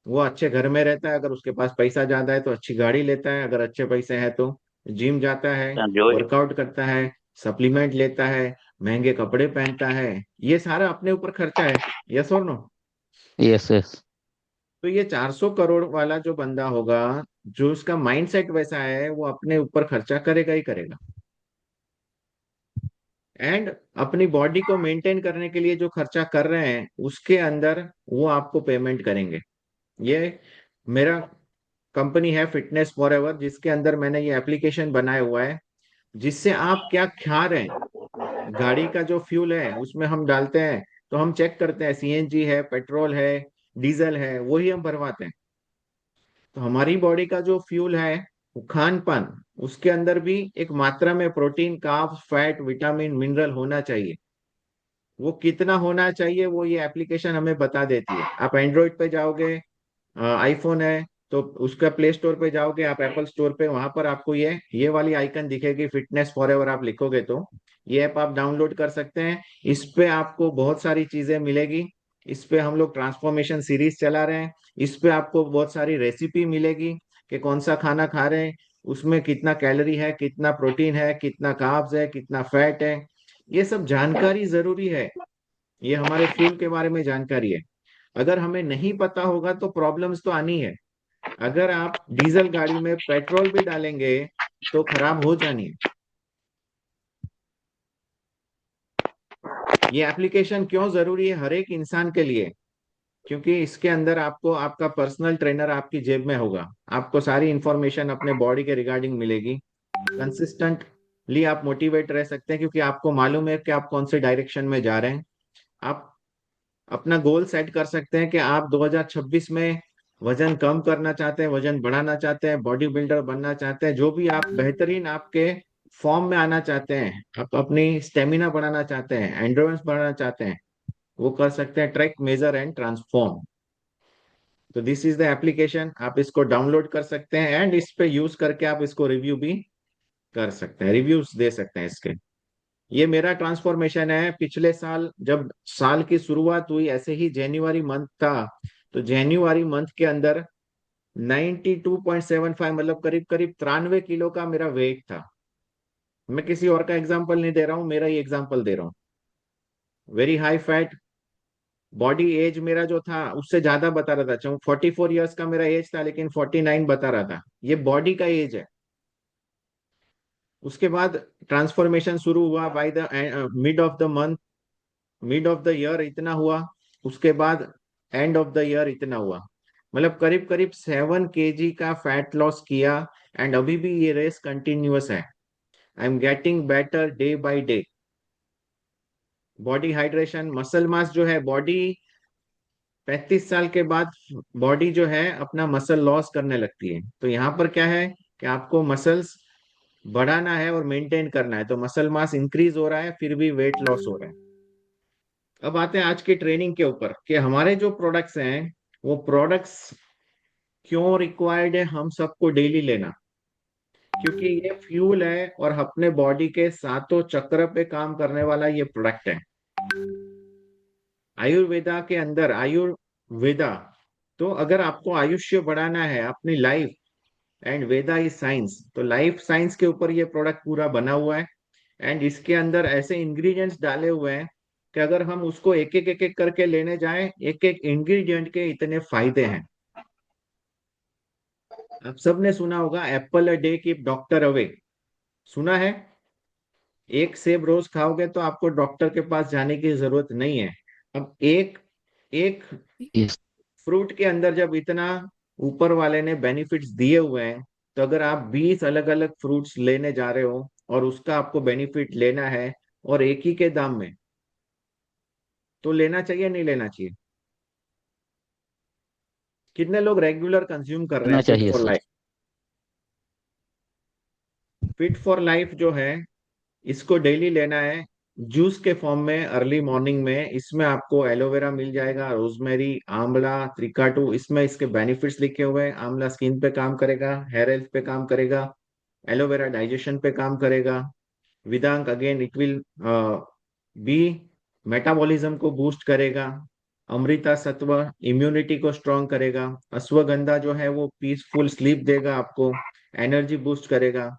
वो अच्छे घर में रहता है, अगर उसके पास पैसा ज्यादा है तो अच्छी गाड़ी लेता है, अगर अच्छे पैसे हैं तो जिम जाता है, जो वर्कआउट करता है, सप्लीमेंट लेता है, महंगे कपड़े पहनता है। ये सारा अपने ऊपर खर्चा है। यस और नो? यस। यस। तो ये 400 करोड़ वाला जो बंदा होगा, जो उसका माइंडसेट वैसा है, वो अपने ऊपर खर्चा करेगा ही करेगा। एंड अपनी बॉडी को मेंटेन करने के लिए जो खर्चा कर रहे हैं उसके अंदर वो आपको पेमेंट करेंगे। ये मेरा कंपनी है फिटनेस फॉर एवर, जिसके अंदर मैंने ये एप्लीकेशन बनाया हुआ है, जिससे आप क्या खा रहे हैं, गाड़ी का जो फ्यूल है उसमें हम डालते हैं, तो हम चेक करते हैं सीएनजी है, पेट्रोल है, डीजल है, वही हम भरवाते हैं। तो हमारी बॉडी का जो फ्यूल है, वो खान पान, उसके अंदर भी एक मात्रा में protein, carbs, fat, vitamin, mineral होना चाहिए। वो कितना होना चाहिए वो ये एप्लीकेशन हमें बता देती है। आप एंड्रॉइड पे जाओगे, आईफोन है तो उसका प्ले स्टोर पे जाओगे, आप एप्पल स्टोर पे, वहां पर आपको ये वाली आइकन दिखेगी, फिटनेस फॉर एवर आप लिखोगे तो ये ऐप आप डाउनलोड कर सकते हैं। इस पे आपको बहुत सारी चीजें मिलेगी। इस पे हम लोग ट्रांसफॉर्मेशन सीरीज चला रहे हैं। इस पे आपको बहुत सारी रेसिपी मिलेगी कि कौन सा खाना खा रहे हैं, उसमें कितना कैलोरी है, कितना प्रोटीन है, कितना कार्ब्स है, कितना फैट है। ये सब जानकारी जरूरी है। ये हमारे फ्यूल के बारे में जानकारी है। अगर हमें नहीं पता होगा तो प्रॉब्लम्स तो आनी है। अगर आप डीजल गाड़ी में पेट्रोल भी डालेंगे तो खराब हो जानी है। ये एप्लीकेशन क्यों जरूरी है हर एक इंसान के लिए? क्योंकि इसके अंदर आपको आपका पर्सनल ट्रेनर आपकी जेब में होगा। आपको सारी इंफॉर्मेशन अपने बॉडी के रिगार्डिंग मिलेगी। कंसिस्टेंटली आप मोटिवेट रह सकते हैं, क्योंकि आपको मालूम है कि आप कौन से डायरेक्शन में जा रहे हैं। आप अपना गोल सेट कर सकते हैं कि आप 2026 में वजन कम करना चाहते हैं, वजन बढ़ाना चाहते हैं, बॉडी बिल्डर बनना चाहते हैं, जो भी आप बेहतरीन आपके फॉर्म में आना चाहते हैं, आप अपनी स्टेमिना बढ़ाना चाहते हैं, एंड्योरेंस बढ़ाना चाहते हैं, वो कर सकते हैं। Track, measure and transform. तो दिस इज द एप्लीकेशन, आप इसको डाउनलोड कर सकते हैं एंड इस पे यूज करके आप इसको रिव्यू भी कर सकते हैं, रिव्यूज दे सकते हैं इसके। ये मेरा ट्रांसफॉर्मेशन है पिछले साल, जब साल की शुरुआत हुई ऐसे ही जनवरी मंथ था, तो जनवरी मंथ के अंदर 92.75 मतलब करीब करीब 93 किलो का मेरा वेट था। मैं किसी और का एग्जाम्पल नहीं दे रहा हूँ, मेरा ही एग्जाम्पल दे रहा हूँ। Very high fat body, as मेरा जो था उससे ज्यादा बता रहा था, चाहे 44 ईयर्स का मेरा एज था लेकिन 49 बता रहा था, ये बॉडी का एज है। उसके बाद ट्रांसफॉर्मेशन शुरू हुआ by the mid of the month, mid of the year इतना हुआ, उसके बाद एंड ऑफ द ईयर इतना हुआ, मतलब करीब करीब 7 kg का फैट लॉस किया। एंड अभी भी ये रेस कंटिन्यूअस है, I am getting better day by day. Body hydration, muscle mass जो है, बॉडी 35 साल के बाद बॉडी जो है अपना मसल लॉस करने लगती है। तो यहाँ पर क्या है कि आपको मसल्स बढ़ाना है और मेंटेन करना है, तो मसल मास इंक्रीज हो रहा है फिर भी वेट लॉस हो रहा है। अब आते हैं आज की ट्रेनिंग के ऊपर कि हमारे जो प्रोडक्ट्स हैं वो प्रोडक्ट्स क्यों रिक्वायर्ड है हम सबको डेली लेना, क्योंकि ये फ्यूल है और अपने बॉडी के सातों चक्र पे काम करने वाला ये प्रोडक्ट है। आयुर्वेदा के अंदर, आयुर्वेदा, तो अगर आपको आयुष्य बढ़ाना है अपनी life, and Veda is science, तो लाइफ साइंस के ऊपर ये प्रोडक्ट पूरा बना हुआ है। एंड इसके अंदर ऐसे इंग्रेडिएंट्स डाले हुए हैं कि अगर हम उसको एक एक करके लेने जाएं, एक एक इंग्रेडिएंट के इतने फायदे हैं। आप सबने सुना होगा Apple a day keep doctor away, सुना है? एक सेब रोज खाओगे तो आपको डॉक्टर के पास जाने की जरूरत नहीं है। अब एक एक Yes. फ्रूट के अंदर जब इतना ऊपर वाले ने बेनिफिट्स दिए हुए हैं, तो अगर आप 20 अलग अलग फ्रूट्स लेने जा रहे हो और उसका आपको बेनिफिट लेना है और एक ही के दाम में, तो लेना चाहिए नहीं लेना चाहिए? कितने लोग रेगुलर कंज्यूम कर रहे करना हैं फिट चाहिए for sir. Life? Fit for life जो है इसको डेली लेना है जूस के फॉर्म में, अर्ली मॉर्निंग में। इसमें आपको एलोवेरा मिल जाएगा, रोजमेरी, आंवला, त्रिकाटू, इसमें इसके बेनिफिट्स लिखे हुए हैं। आंवला स्किन पे काम करेगा, हेयर हेल्थ पे काम करेगा, एलोवेरा डाइजेशन पे काम करेगा। विदांग again it will be metabolism को बूस्ट करेगा। अमृता सत्व इम्यूनिटी को स्ट्रॉन्ग करेगा। अश्वगंधा जो है वो पीसफुल स्लीप देगा आपको, एनर्जी बूस्ट करेगा।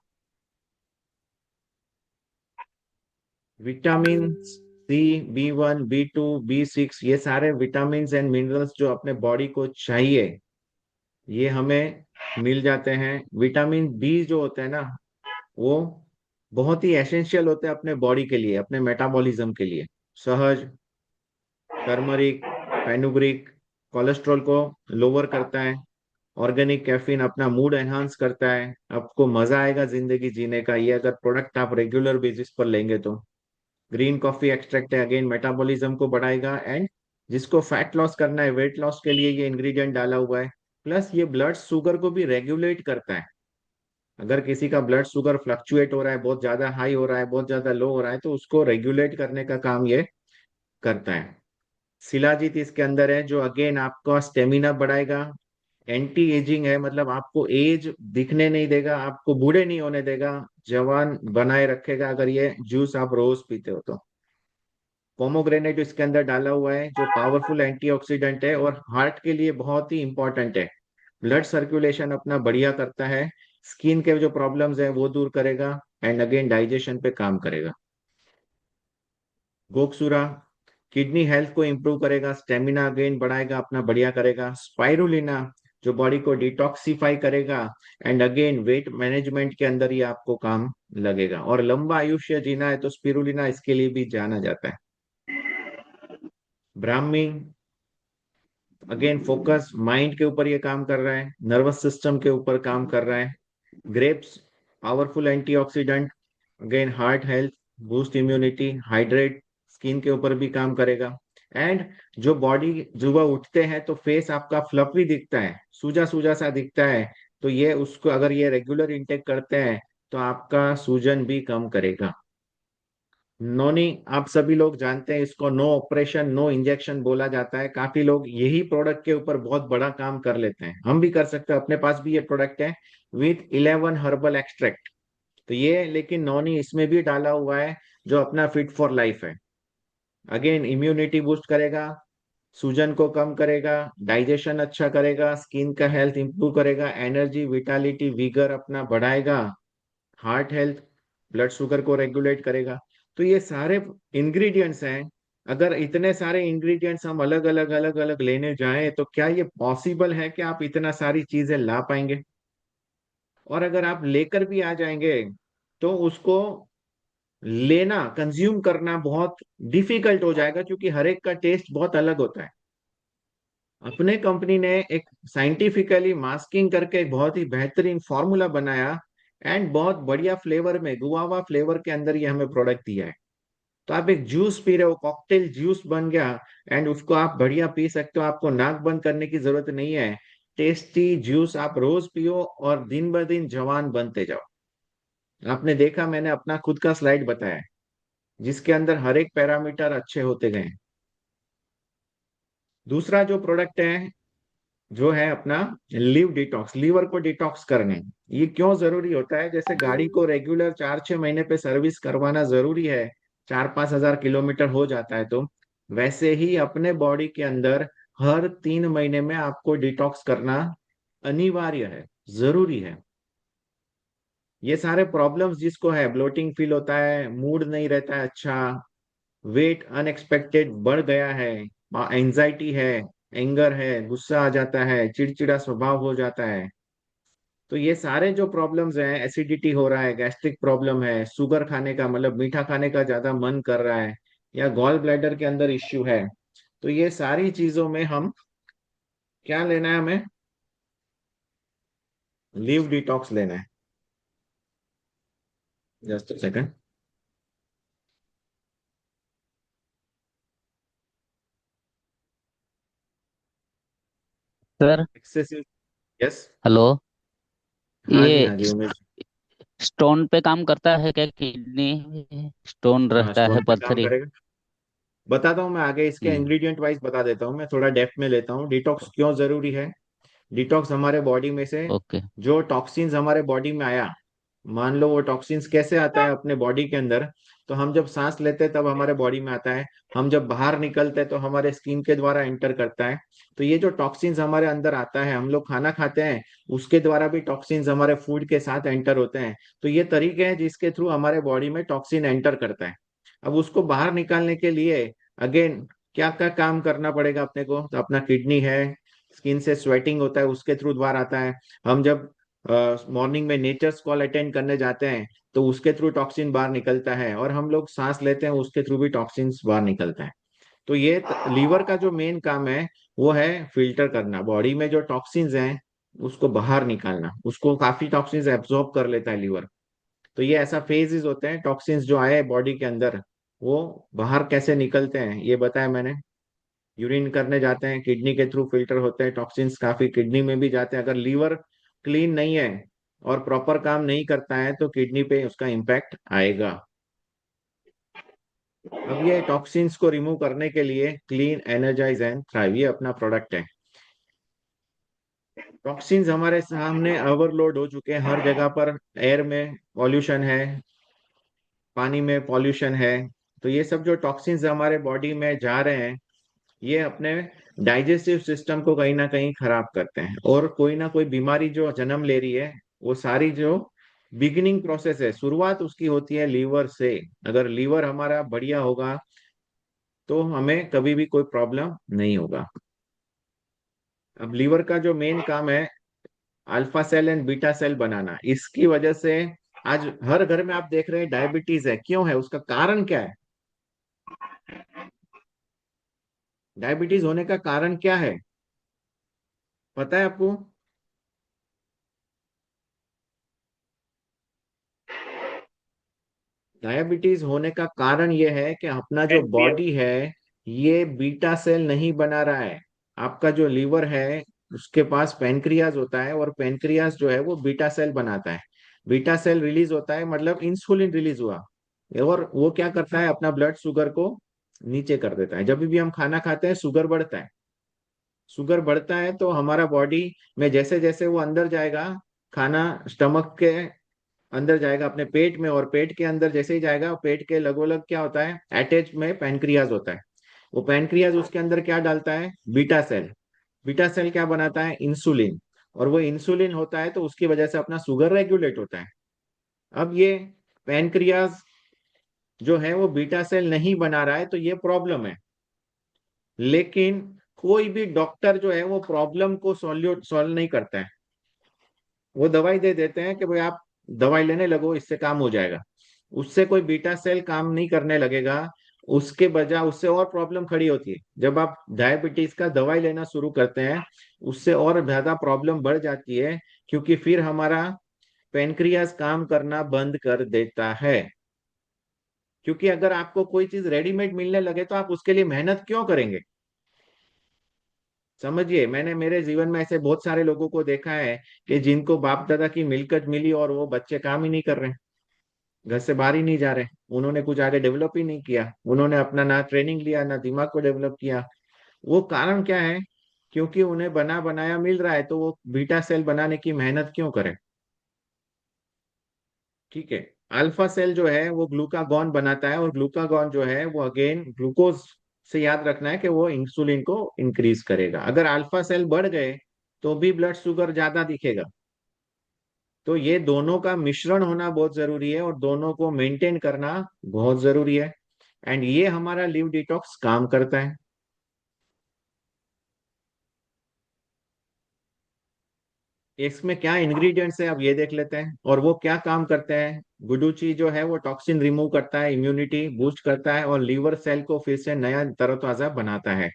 Vitamin C, B1, B2, B6, ये सारे विटामिन एंड मिनरल्स जो अपने बॉडी को चाहिए ये हमें मिल जाते हैं। विटामिन बी जो होते हैं ना, वो बहुत ही एसेंशियल होते हैं अपने बॉडी के लिए, अपने मेटाबॉलिज्म के लिए। सहज, टर्मरिक, फेनुग्रीक कोलेस्ट्रॉल को लोअर करता है। ऑर्गेनिक कैफीन अपना मूड एनहांस करता है, आपको मजा आएगा जिंदगी जीने का, ये अगर प्रोडक्ट आप रेगुलर बेसिस पर लेंगे तो। ग्रीन कॉफी एक्सट्रैक्ट है, अगेन मेटाबॉलिज्म को बढ़ाएगा। एंड जिसको फैट लॉस करना है, वेट लॉस के लिए ये इंग्रेडिएंट डाला हुआ है। प्लस ये ब्लड शुगर को भी रेगुलेट करता है। अगर किसी का ब्लड शुगर फ्लक्चुएट हो रहा है, बहुत ज्यादा हाई हो रहा है, बहुत ज्यादा लो हो रहा है, तो उसको रेगुलेट करने का काम ये करता है। शिलाजीत इसके अंदर है जो अगेन आपका स्टेमिना बढ़ाएगा। एंटी एजिंग है, मतलब आपको एज दिखने नहीं देगा, आपको बूढ़े नहीं होने देगा, जवान बनाए रखेगा अगर ये जूस आप रोज पीते हो तो। पोमोग्रेनेट इसके अंदर डाला हुआ है जो पावरफुल एंटीऑक्सीडेंट है और हार्ट के लिए बहुत ही इंपॉर्टेंट है। ब्लड सर्कुलेशन अपना बढ़िया करता है, स्किन के जो प्रॉब्लम्स है वो दूर करेगा, एंड अगेन डाइजेशन पे काम करेगा। गोक्सुरा किडनी हेल्थ को इंप्रूव करेगा, स्टेमिना अगेन बढ़ाएगा, अपना बढ़िया करेगा। स्पाइरुलिना जो बॉडी को डिटॉक्सिफाई करेगा, एंड अगेन वेट मैनेजमेंट के अंदर ये आपको काम लगेगा। और लंबा आयुष्य जीना है तो स्पिरुलिना इसके लिए भी जाना जाता है। ब्राह्मी अगेन फोकस, माइंड के ऊपर ये काम कर रहा है, नर्वस सिस्टम के ऊपर काम कर रहा है। Grapes powerful antioxidant, again heart health, boost immunity, hydrate, skin के ऊपर भी काम करेगा। एंड जो बॉडी सुबह उठते हैं तो फेस आपका फ्लफी दिखता है, सूजा सूजा सा दिखता है, तो ये उसको अगर ये रेगुलर इंटेक करते हैं तो आपका सूजन भी कम करेगा। नोनी आप सभी लोग जानते हैं इसको, नो ऑपरेशन नो इंजेक्शन बोला जाता है। काफी लोग यही प्रोडक्ट के ऊपर बहुत बड़ा काम कर लेते हैं, हम भी कर सकते हैं, अपने पास भी ये प्रोडक्ट है विथ 11 हर्बल एक्सट्रैक्ट। तो ये लेकिन नोनी इसमें भी डाला हुआ है जो अपना फिट फॉर लाइफ है। अगेन इम्यूनिटी बूस्ट करेगा, सूजन को कम करेगा, डाइजेशन अच्छा करेगा, स्किन का हेल्थ इंप्रूव करेगा, एनर्जी विटालिटी विगर अपना बढ़ाएगा, हार्ट हेल्थ, ब्लड शुगर को रेगुलेट करेगा। तो ये सारे इंग्रेडिएंट्स हैं। अगर इतने सारे इंग्रेडिएंट्स हम अलग अलग लेने जाएं तो क्या ये पॉसिबल है कि आप इतना सारी चीजें ला पाएंगे? और अगर आप लेकर भी आ जाएंगे तो उसको लेना कंज्यूम करना बहुत डिफिकल्ट हो जाएगा, क्योंकि हर एक का टेस्ट बहुत अलग होता है। अपने कंपनी ने एक साइंटिफिकली मास्किंग करके एक बहुत ही बेहतरीन फॉर्मूला बनाया एंड बहुत बढ़िया फ्लेवर में, गुआवा फ्लेवर के अंदर ये हमें प्रोडक्ट दिया है। तो आप एक जूस पी रहे हो, कॉकटेल जूस बन गया एंड उसको आप बढ़िया पी सकते हो, आपको नाक बंद करने की जरूरत नहीं है। टेस्टी जूस आप रोज पियो और दिन ब दिन जवान बनते जाओ। आपने देखा, मैंने अपना खुद का स्लाइड बताया है, जिसके अंदर हर एक पैरामीटर अच्छे होते गए। दूसरा जो प्रोडक्ट है जो है अपना लिव डिटॉक्स, लीवर को डिटॉक्स करने। ये क्यों जरूरी होता है? जैसे गाड़ी को रेगुलर 4-6 महीने पे सर्विस करवाना जरूरी है, 4-5 हज़ार किलोमीटर हो जाता है, तो वैसे ही अपने बॉडी के अंदर हर 3 महीने में आपको डिटॉक्स करना अनिवार्य है, जरूरी है। ये सारे प्रॉब्लम्स जिसको है, ब्लोटिंग फील होता है, मूड नहीं रहता है अच्छा, वेट अनएक्सपेक्टेड बढ़ गया है, एंजाइटी है, एंगर है, गुस्सा आ जाता है, चिड़चिड़ा स्वभाव हो जाता है, तो ये सारे जो प्रॉब्लम्स हैं, एसिडिटी हो रहा है, गैस्ट्रिक प्रॉब्लम है, शुगर खाने का मतलब मीठा खाने का ज्यादा मन कर रहा है, या गॉल ब्लैडर के अंदर इश्यू है, तो ये सारी चीजों में हम क्या लेना है? हमें लिव डिटॉक्स लेना है। Just second. Sir. Excessive. Yes. Hello. हाँ जी, हाँ ये जी उमेश। स्टोन पे काम करता है क्या? किडनी स्टोन हाँ, रहता है, स्टोन पे काम पथरी। करेगा। बताता हूँ मैं आगे, इसके हम्म। इंग्रेडिएंट वाइज बता देता हूँ, मैं थोड़ा डेप्थ में लेता हूँ। डिटॉक्स क्यों जरूरी है? डिटॉक्स हमारे बॉडी में से ओके। जो टॉक्सिन्स हमारे बॉडी में आया, मान लो वो टॉक्सिन्स कैसे आता है अपने बॉडी के अंदर, तो हम जब सांस लेते हैं तब हमारे बॉडी में आता है, हम जब बाहर निकलते हैं तो हमारे स्किन के द्वारा एंटर करता है। तो ये जो टॉक्सिन्स हमारे अंदर आता है, हम लोग खाना खाते हैं उसके द्वारा भी टॉक्सिन्स हमारे फूड के साथ एंटर होते हैं। तो ये तरीके हैं जिसके थ्रू हमारे बॉडी में टॉक्सिन एंटर करता है। अब उसको बाहर निकालने के लिए अगेन क्या क्या काम करना पड़ेगा अपने को? तो अपना किडनी है, स्किन से स्वेटिंग होता है उसके थ्रू बाहर आता है। हम जब मॉर्निंग में नेचर्स कॉल अटेंड करने जाते हैं तो उसके थ्रू टॉक्सिन बाहर निकलता है, और हम लोग सांस लेते हैं उसके थ्रू भी टॉक्सिन बाहर निकलता है। तो ये लीवर का जो मेन काम है वो है फिल्टर करना, बॉडी में जो टॉक्सिन्स हैं उसको बाहर निकालना। उसको काफी टॉक्सिन्स एब्जॉर्ब कर लेता है लीवर। तो ये ऐसा फेजेस होते हैं, टॉक्सिन्स जो आए बॉडी के अंदर वो बाहर कैसे निकलते हैं ये बताया मैंने। यूरिन करने जाते हैं, किडनी के थ्रू फिल्टर होते हैं, टॉक्सिन्स काफी किडनी में भी जाते हैं। अगर लीवर क्लीन नहीं है और प्रॉपर काम नहीं करता है तो किडनी पे उसका इम्पैक्ट आएगा। अब ये टॉक्सिन्स को रिमूव करने के लिए क्लीन एनर्जाइज एंड थ्राइव ये अपना प्रोडक्ट है। टॉक्सिन्स हमारे सामने ओवरलोड हो चुके हैं हर जगह पर, एयर में पॉल्यूशन है, पानी में पॉल्यूशन है। तो ये सब जो टॉक्सिन्स हमारे बॉडी में जा रहे हैं ये अपने डाइजेस्टिव सिस्टम को कहीं ना कहीं खराब करते हैं, और कोई ना कोई बीमारी जो जन्म ले रही है वो सारी जो बिगिनिंग प्रोसेस है, शुरुआत उसकी होती है लीवर से। अगर लीवर हमारा बढ़िया होगा तो हमें कभी भी कोई प्रॉब्लम नहीं होगा। अब लीवर का जो मेन काम है alpha cell and beta cell बनाना, इसकी वजह से आज हर घर में आप देख रहे हैं डायबिटीज है। क्यों है? उसका कारण क्या है? डायबिटीज होने का कारण क्या है पता है आपको? डायबिटीज होने का कारण यह है कि अपना जो एनपीएस। बॉडी है ये बीटा सेल नहीं बना रहा है। आपका जो लीवर है उसके पास पेनक्रियाज होता है, और पेनक्रियाज जो है वो बीटा सेल बनाता है। बीटा सेल रिलीज होता है मतलब इंसुलिन रिलीज हुआ, और वो क्या करता है, अपना ब्लड शुगर को नीचे कर देता है। जब भी हम खाना खाते हैं शुगर बढ़ता है। शुगर बढ़ता है तो हमारा बॉडी में जैसे जैसे वो अंदर जाएगा, खाना स्टमक के अंदर जाएगा अपने पेट में, और पेट के अंदर जैसे ही जाएगा, पेट के लगोलग क्या होता है, अटैच में पैनक्रियाज होता है। वो पैनक्रियाज उसके अंदर क्या डालता है, बीटा सेल। बीटा सेल क्या बनाता है, इंसुलिन। और वो इंसुलिन होता है तो उसकी वजह से अपना शुगर रेगुलेट होता है। अब ये पैनक्रियाज जो है वो बीटा सेल नहीं बना रहा है, तो ये प्रॉब्लम है। लेकिन कोई भी डॉक्टर जो है वो प्रॉब्लम को सॉल्व नहीं करता है। वो दवाई दे देते हैं कि भाई आप दवाई लेने लगो, इससे काम हो जाएगा। उससे कोई बीटा सेल काम नहीं करने लगेगा, उसके बजाय उससे और प्रॉब्लम खड़ी होती है। जब आप डायबिटीज का दवाई लेना शुरू करते हैं, उससे और ज्यादा प्रॉब्लम बढ़ जाती है, क्योंकि फिर हमारा पेनक्रियास काम करना बंद कर देता है। क्योंकि अगर आपको कोई चीज रेडीमेड मिलने लगे तो आप उसके लिए मेहनत क्यों करेंगे। समझिए, मैंने मेरे जीवन में ऐसे बहुत सारे लोगों को देखा है कि जिनको बाप दादा की मिलकत मिली और वो बच्चे काम ही नहीं कर रहे, घर से बाहर ही नहीं जा रहे। उन्होंने कुछ आगे डेवलप ही नहीं किया, उन्होंने अपना ना ट्रेनिंग लिया ना दिमाग को डेवलप किया। वो कारण क्या है, क्योंकि उन्हें बना बनाया मिल रहा है, तो वो बीटा सेल बनाने की मेहनत क्यों करें। ठीक है। अल्फा सेल जो है वो ग्लूकागॉन बनाता है, और ग्लूकागॉन जो है वो अगेन ग्लूकोज से याद रखना है कि वो इंसुलिन को इंक्रीज करेगा। अगर अल्फा सेल बढ़ गए तो भी ब्लड शुगर ज्यादा दिखेगा। तो ये दोनों का मिश्रण होना बहुत जरूरी है, और दोनों को मेंटेन करना बहुत जरूरी है। एंड ये हमारा लिव डिटॉक्स काम करता है। इसमें क्या इंग्रेडिएंट्स है अब ये देख लेते हैं, और वो क्या काम करते हैं। गुडुची जो है वो टॉक्सिन रिमूव करता है, इम्यूनिटी बूस्ट करता है, और लीवर सेल को फिर से नया तरोताजा बनाता है।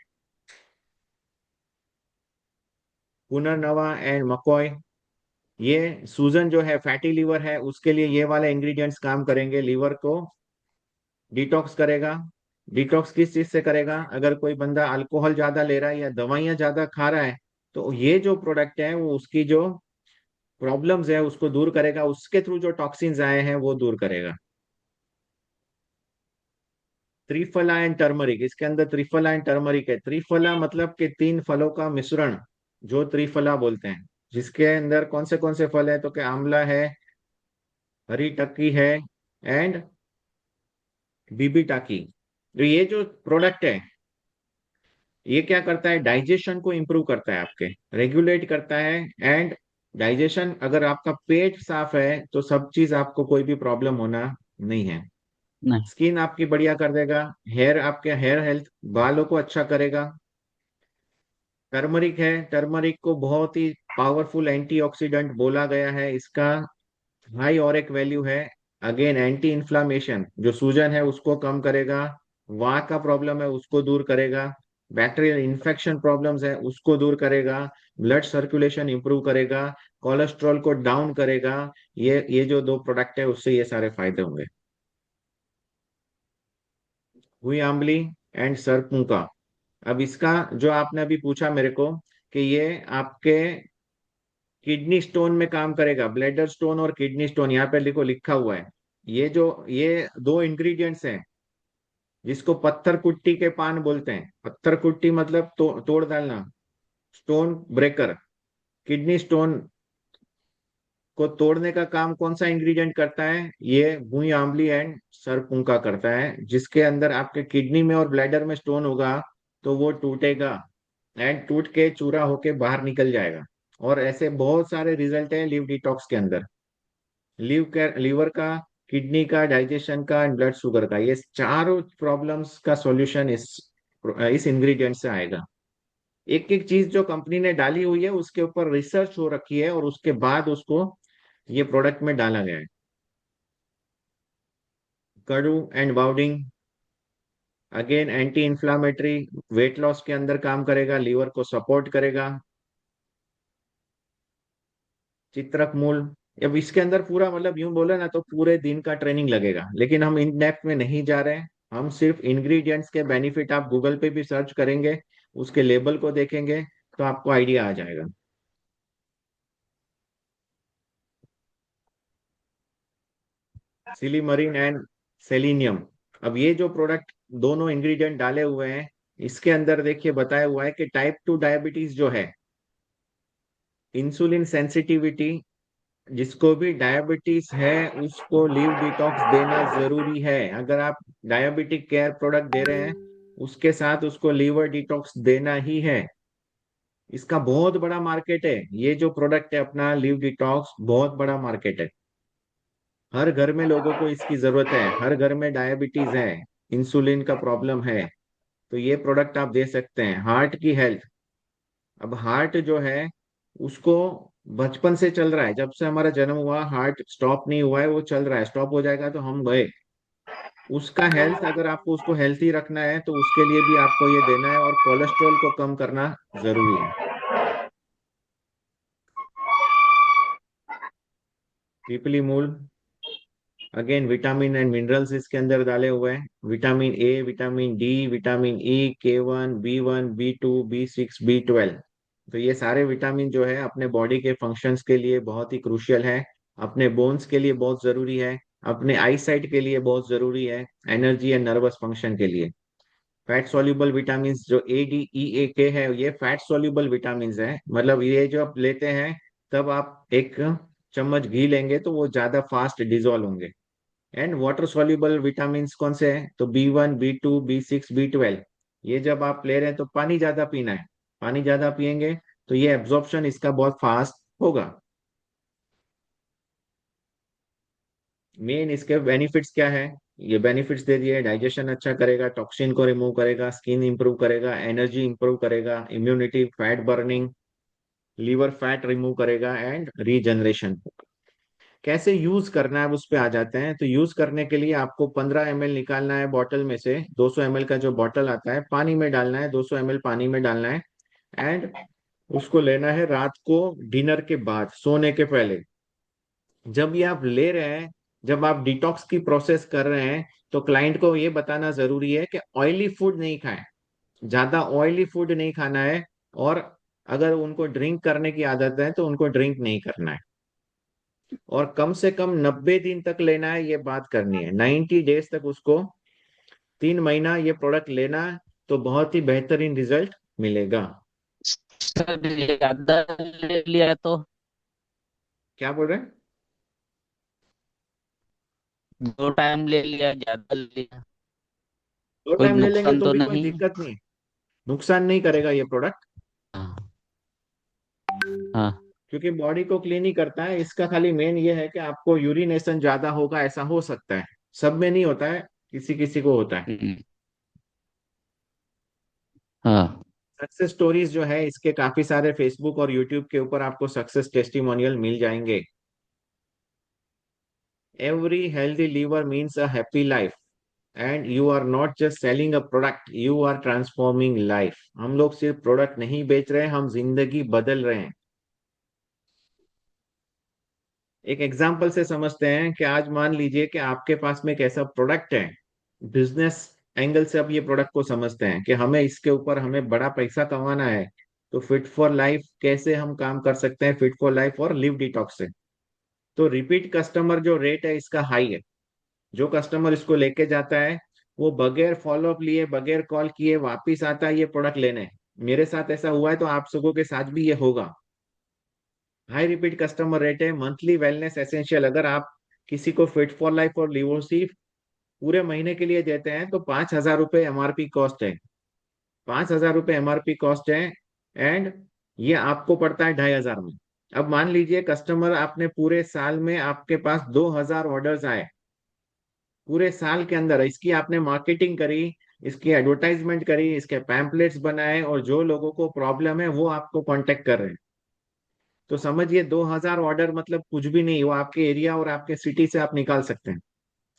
पुनर्नवा एंड मकॉय, ये सूजन जो है, फैटी लीवर है, उसके लिए ये वाले इंग्रेडिएंट्स काम करेंगे। लीवर को डिटॉक्स करेगा। डिटॉक्स किस चीज से करेगा, अगर कोई बंदा अल्कोहल ज्यादा ले रहा है या दवाइयां ज्यादा खा रहा है, तो ये जो प्रोडक्ट है वो उसकी जो प्रॉब्लम्स है उसको दूर करेगा, उसके थ्रू जो टॉक्सिन्स आए हैं वो दूर करेगा। त्रिफला एंड टर्मरिक, इसके अंदर त्रिफला एंड टर्मरिक है। त्रिफला मतलब कि तीन फलों का मिश्रण, जो त्रिफला बोलते हैं। जिसके अंदर कौन से फल है, तो क्या आंवला है, हरी टक्की है, एंड बीबी टाकी। तो ये जो प्रोडक्ट है ये क्या करता है, डाइजेशन को इम्प्रूव करता है, आपके रेगुलेट करता है। एंड डाइजेशन, अगर आपका पेट साफ है तो सब चीज आपको कोई भी प्रॉब्लम होना नहीं है। नहीं। स्किन आपकी बढ़िया कर देगा। हेयर, आपके हेयर हेल्थ, बालों को अच्छा करेगा। टर्मरिक है, टर्मरिक को बहुत ही पावरफुल एंटीऑक्सीडेंट बोला गया है। इसका हाई ऑरिक वैल्यू है। अगेन एंटी इन्फ्लामेशन, जो सूजन है उसको कम करेगा, वात का प्रॉब्लम है उसको दूर करेगा, बैक्टीरियल इन्फेक्शन प्रॉब्लम्स है उसको दूर करेगा, ब्लड सर्कुलेशन इंप्रूव करेगा, कोलेस्ट्रॉल को डाउन करेगा। ये जो दो प्रोडक्ट है उससे ये सारे फायदे होंगे। हुई आंबली एंड सरपुंका। अब इसका जो आपने अभी पूछा मेरे को, कि ये आपके किडनी स्टोन में काम करेगा, ब्लैडर स्टोन और किडनी स्टोन, यहाँ पे लिखो, लिखा हुआ है। ये दो इंग्रेडिएंट्स हैं जिसको पत्थर कुट्टी के पान बोलते हैं। पत्थर कुट्टी मतलब तोड़ डालना, स्टोन ब्रेकर। किडनी स्टोन को तोड़ने का काम कौन सा इंग्रेडिएंट करता है, ये भुई आंवली एंड सरपुंका करता है। जिसके अंदर आपके किडनी में और ब्लैडर में स्टोन होगा तो वो टूटेगा, एंड टूट के चूरा होके बाहर निकल जाएगा। और ऐसे बहुत सारे रिजल्ट है लिव डिटॉक्स के अंदर। लीवर का, किडनी का, डाइजेशन का एंड ब्लड शुगर का, ये चारों प्रॉब्लम्स का सॉल्यूशन इस इंग्रेडिएंट से आएगा। एक एक चीज जो कंपनी ने डाली हुई है उसके ऊपर रिसर्च हो रखी है, और उसके बाद उसको ये प्रोडक्ट में डाला गया है। कडू एंड बाउडिंग, again anti inflammatory, weight loss के अंदर काम करेगा, लीवर को सपोर्ट करेगा। चित्रक मूल, अब इसके अंदर पूरा मतलब यूं बोले ना तो पूरे दिन का ट्रेनिंग लगेगा, लेकिन हम इन डेप्थ में नहीं जा रहे हैं। हम सिर्फ इंग्रेडिएंट्स के बेनिफिट, आप गूगल पे भी सर्च करेंगे, उसके लेबल को देखेंगे तो आपको आइडिया आ जाएगा। सिलीमरीन एंड सेलिनियम। अब ये जो प्रोडक्ट दोनों इंग्रेडिएंट डाले हुए हैं, इसके अंदर देखिए बताया हुआ है कि टाइप 2 डायबिटीज जो है, इंसुलिन सेंसिटिविटी, जिसको भी डायबिटीज है उसको लीव डिटॉक्स देना जरूरी है। अगर आप डायबिटिक केयर प्रोडक्ट दे रहे हैं, उसके साथ उसको लीवर डिटॉक्स देना ही है। इसका बहुत बड़ा मार्केट है, ये जो प्रोडक्ट है अपना लीव डिटॉक्स, बहुत बड़ा मार्केट है। हर घर में लोगों को इसकी जरूरत है, हर घर में डायबिटीज है, इंसुलिन का प्रॉब्लम है, तो ये प्रोडक्ट आप दे सकते हैं। हार्ट की हेल्थ, अब हार्ट जो है उसको बचपन से चल रहा है, जब से हमारा जन्म हुआ हार्ट स्टॉप नहीं हुआ है, वो चल रहा है, स्टॉप हो जाएगा तो हम गए। उसका हेल्थ, अगर आपको उसको हेल्थी रखना है तो उसके लिए भी आपको ये देना है, और कोलेस्ट्रॉल को कम करना जरूरी है। पीपली मूल, अगेन विटामिन एंड मिनरल्स इसके अंदर डाले हुए हैं, vitamin A, vitamin D, vitamin E, K1, B1, B2, B6, B12। तो ये सारे विटामिन जो है अपने बॉडी के फंक्शंस के लिए बहुत ही क्रूशियल है, अपने बोन्स के लिए बहुत जरूरी है, अपने आई साइट के लिए बहुत जरूरी है, एनर्जी एंड नर्वस फंक्शन के लिए। फैट सॉल्युबल विटामिन जो ADE, A, K है, ये फैट सॉल्युबल विटामिन है, मतलब ये जो आप लेते हैं तब आप एक चम्मच घी लेंगे तो वो ज्यादा फास्ट डिजोल्व होंगे। एंड वाटर सॉल्युबल विटामिन कौन से हैं, तो B1, B2, B6, B12। ये जब आप ले रहे हैं तो पानी ज्यादा पीना है, पानी ज्यादा पियेंगे तो ये एब्जॉर्प्शन इसका बहुत फास्ट होगा। मेन इसके बेनिफिट्स क्या है, ये बेनिफिट्स दे दिए, डाइजेशन अच्छा करेगा, टॉक्सिन को रिमूव करेगा, स्किन इंप्रूव करेगा, एनर्जी इंप्रूव करेगा, immunity, fat burning, liver fat remove करेगा एंड रीजनरेशन। कैसे यूज करना है उस पे आ जाते हैं। तो यूज करने के लिए आपको 15 ml निकालना है बॉटल में से, 200 ml का जो बॉटल आता है पानी में डालना है, 200 ml पानी में डालना है। एंड उसको लेना है रात को डिनर के बाद, सोने के पहले। जब ये आप ले रहे हैं, जब आप डिटॉक्स की प्रोसेस कर रहे हैं, तो क्लाइंट को ये बताना जरूरी है कि ऑयली फूड नहीं खाएं, ज्यादा ऑयली फूड नहीं खाना है। और अगर उनको ड्रिंक करने की आदत है तो उनको ड्रिंक नहीं करना है, और कम से कम 90 दिन तक लेना है, ये बात करनी है, 90 डेज तक उसको, 3 महीना ये प्रोडक्ट लेना है, तो बहुत ही बेहतरीन रिजल्ट मिलेगा। सर ज्यादा ले लिया तो? क्या बोल रहे हैं? 2 टाइम ले लिया, ज्यादा ले लिया, दो कोई टाइम ले लेंगे नुकसान तो तो भी कोई नहीं? दिक्कत नहीं, नुकसान नहीं करेगा ये प्रोडक्ट, हाँ। हाँ। क्योंकि बॉडी को क्लीन ही करता है। इसका खाली मेन ये है कि आपको यूरिनेशन ज्यादा होगा, ऐसा हो सकता है, सब में नहीं होता है, किसी किसी को होता है। हम्म। हाँ। सक्सेस स्टोरीज जो है इसके काफी सारे फेसबुक और यूट्यूब के ऊपर आपको सक्सेस टेस्टिमोनियल मिल जाएंगे। Every healthy liver means a happy life, and you are not just selling a product, you are transforming life. हम लोग सिर्फ प्रोडक्ट नहीं बेच रहे हैं, हम जिंदगी बदल रहे हैं। एक एग्जांपल से समझते हैं कि आज मान लीजिए कि आपके पास में एक ऐसा प्रोडक्ट है, बिजनेस एंगल से अब ये प्रोडक्ट को समझते हैं कि हमें इसके ऊपर हमें बड़ा पैसा कमाना है, तो फिट फॉर लाइफ कैसे हम काम कर सकते हैं, फिट फॉर लाइफ और लिव डिटॉक्स से। तो रिपीट कस्टमर जो रेट है इसका हाई है। जो कस्टमर इसको लेके जाता है वो बगैर फॉलोअप लिए, बगैर कॉल किए वापिस आता है ये प्रोडक्ट लेने। मेरे साथ ऐसा हुआ है, तो आप सबों के साथ भी ये होगा। हाई रिपीट कस्टमर रेट है। मंथली वेलनेस एसेंशियल, अगर आप किसी को फिट फॉर लाइफ और लिवोसिव पूरे महीने के लिए देते हैं तो 5,000 रुपये MRP कॉस्ट है, 5,000 रुपये MRP कॉस्ट है। एंड ये आपको पड़ता है 2,500 में। अब मान लीजिए कस्टमर, आपने पूरे साल में आपके पास 2,000 ऑर्डर्स आए, पूरे साल के अंदर इसकी आपने मार्केटिंग करी, इसकी एडवर्टाइजमेंट करी, इसके पैम्पलेट्स बनाए, और जो लोगों को प्रॉब्लम है वो आपको कांटेक्ट कर रहे हैं। तो समझिए 2,000 ऑर्डर मतलब कुछ भी नहीं, वो आपके एरिया और आपके सिटी से आप निकाल सकते हैं।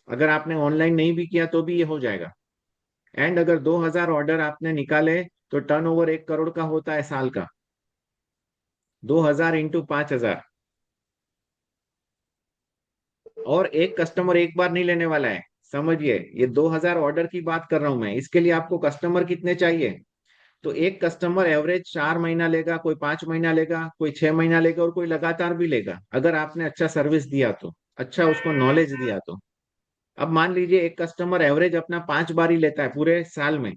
अगर आपने ऑनलाइन नहीं भी किया तो भी ये हो जाएगा। एंड अगर 2,000 ऑर्डर आपने निकाले तो टर्नओवर 1 करोड़ का होता है साल का। 2,000 इंटू 5,000, और एक कस्टमर एक बार नहीं लेने वाला है। समझिए ये 2,000 ऑर्डर की बात कर रहा हूं मैं, इसके लिए आपको कस्टमर कितने चाहिए। तो एक कस्टमर एवरेज 4 महीना लेगा, कोई 5 महीना लेगा, कोई 6 महीना लेगा, और कोई लगातार भी लेगा, अगर आपने अच्छा सर्विस दिया तो, अच्छा उसको नॉलेज दिया तो। अब मान लीजिए एक कस्टमर एवरेज अपना 5 बार ही लेता है पूरे साल में,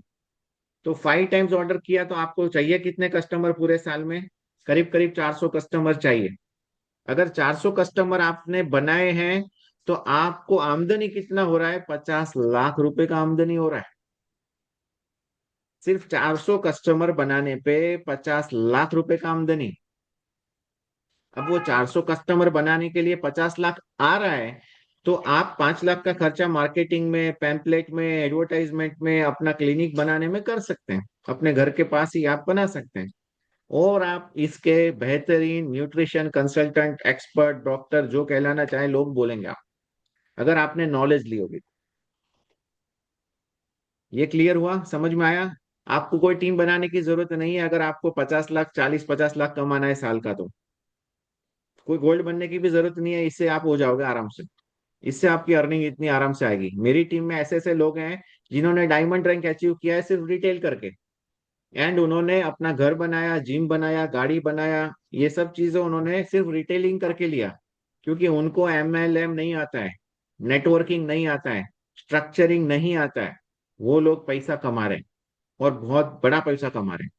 तो 5 टाइम्स ऑर्डर किया तो आपको चाहिए कितने कस्टमर पूरे साल में? करीब करीब 400 कस्टमर चाहिए। अगर 400 कस्टमर आपने बनाए हैं तो आपको आमदनी कितना हो रहा है? 50 लाख रुपए का आमदनी हो रहा है। सिर्फ 400 कस्टमर बनाने पे 50 लाख रुपए का आमदनी। अब वो 400 कस्टमर बनाने के लिए 50 लाख आ रहा है, तो आप 5 लाख का खर्चा मार्केटिंग में, पैम्पलेट में, एडवर्टाइजमेंट में, अपना क्लिनिक बनाने में कर सकते हैं। अपने घर के पास ही आप बना सकते हैं। और आप इसके बेहतरीन न्यूट्रिशन कंसल्टेंट, एक्सपर्ट, डॉक्टर जो कहलाना चाहे लोग बोलेंगे आप, अगर आपने नॉलेज ली होगी। ये क्लियर हुआ? समझ में आया? आपको कोई टीम बनाने की जरूरत नहीं है अगर आपको 50 लाख, 40-50 लाख कमाना है साल का। तो कोई गोल्ड बनने की भी जरूरत नहीं है, इससे आप हो जाओगे आराम से। इससे आपकी अर्निंग इतनी आराम से आएगी। मेरी टीम में ऐसे ऐसे लोग हैं जिन्होंने डायमंड रैंक अचीव किया है सिर्फ रिटेल करके। एंड उन्होंने अपना घर बनाया, जिम बनाया, गाड़ी बनाया, ये सब चीजें उन्होंने सिर्फ रिटेलिंग करके लिया। क्योंकि उनको MLM नहीं आता है, नेटवर्किंग नहीं आता है, स्ट्रक्चरिंग नहीं आता है। वो लोग पैसा कमा रहे हैं, और बहुत बड़ा पैसा कमा रहे हैं।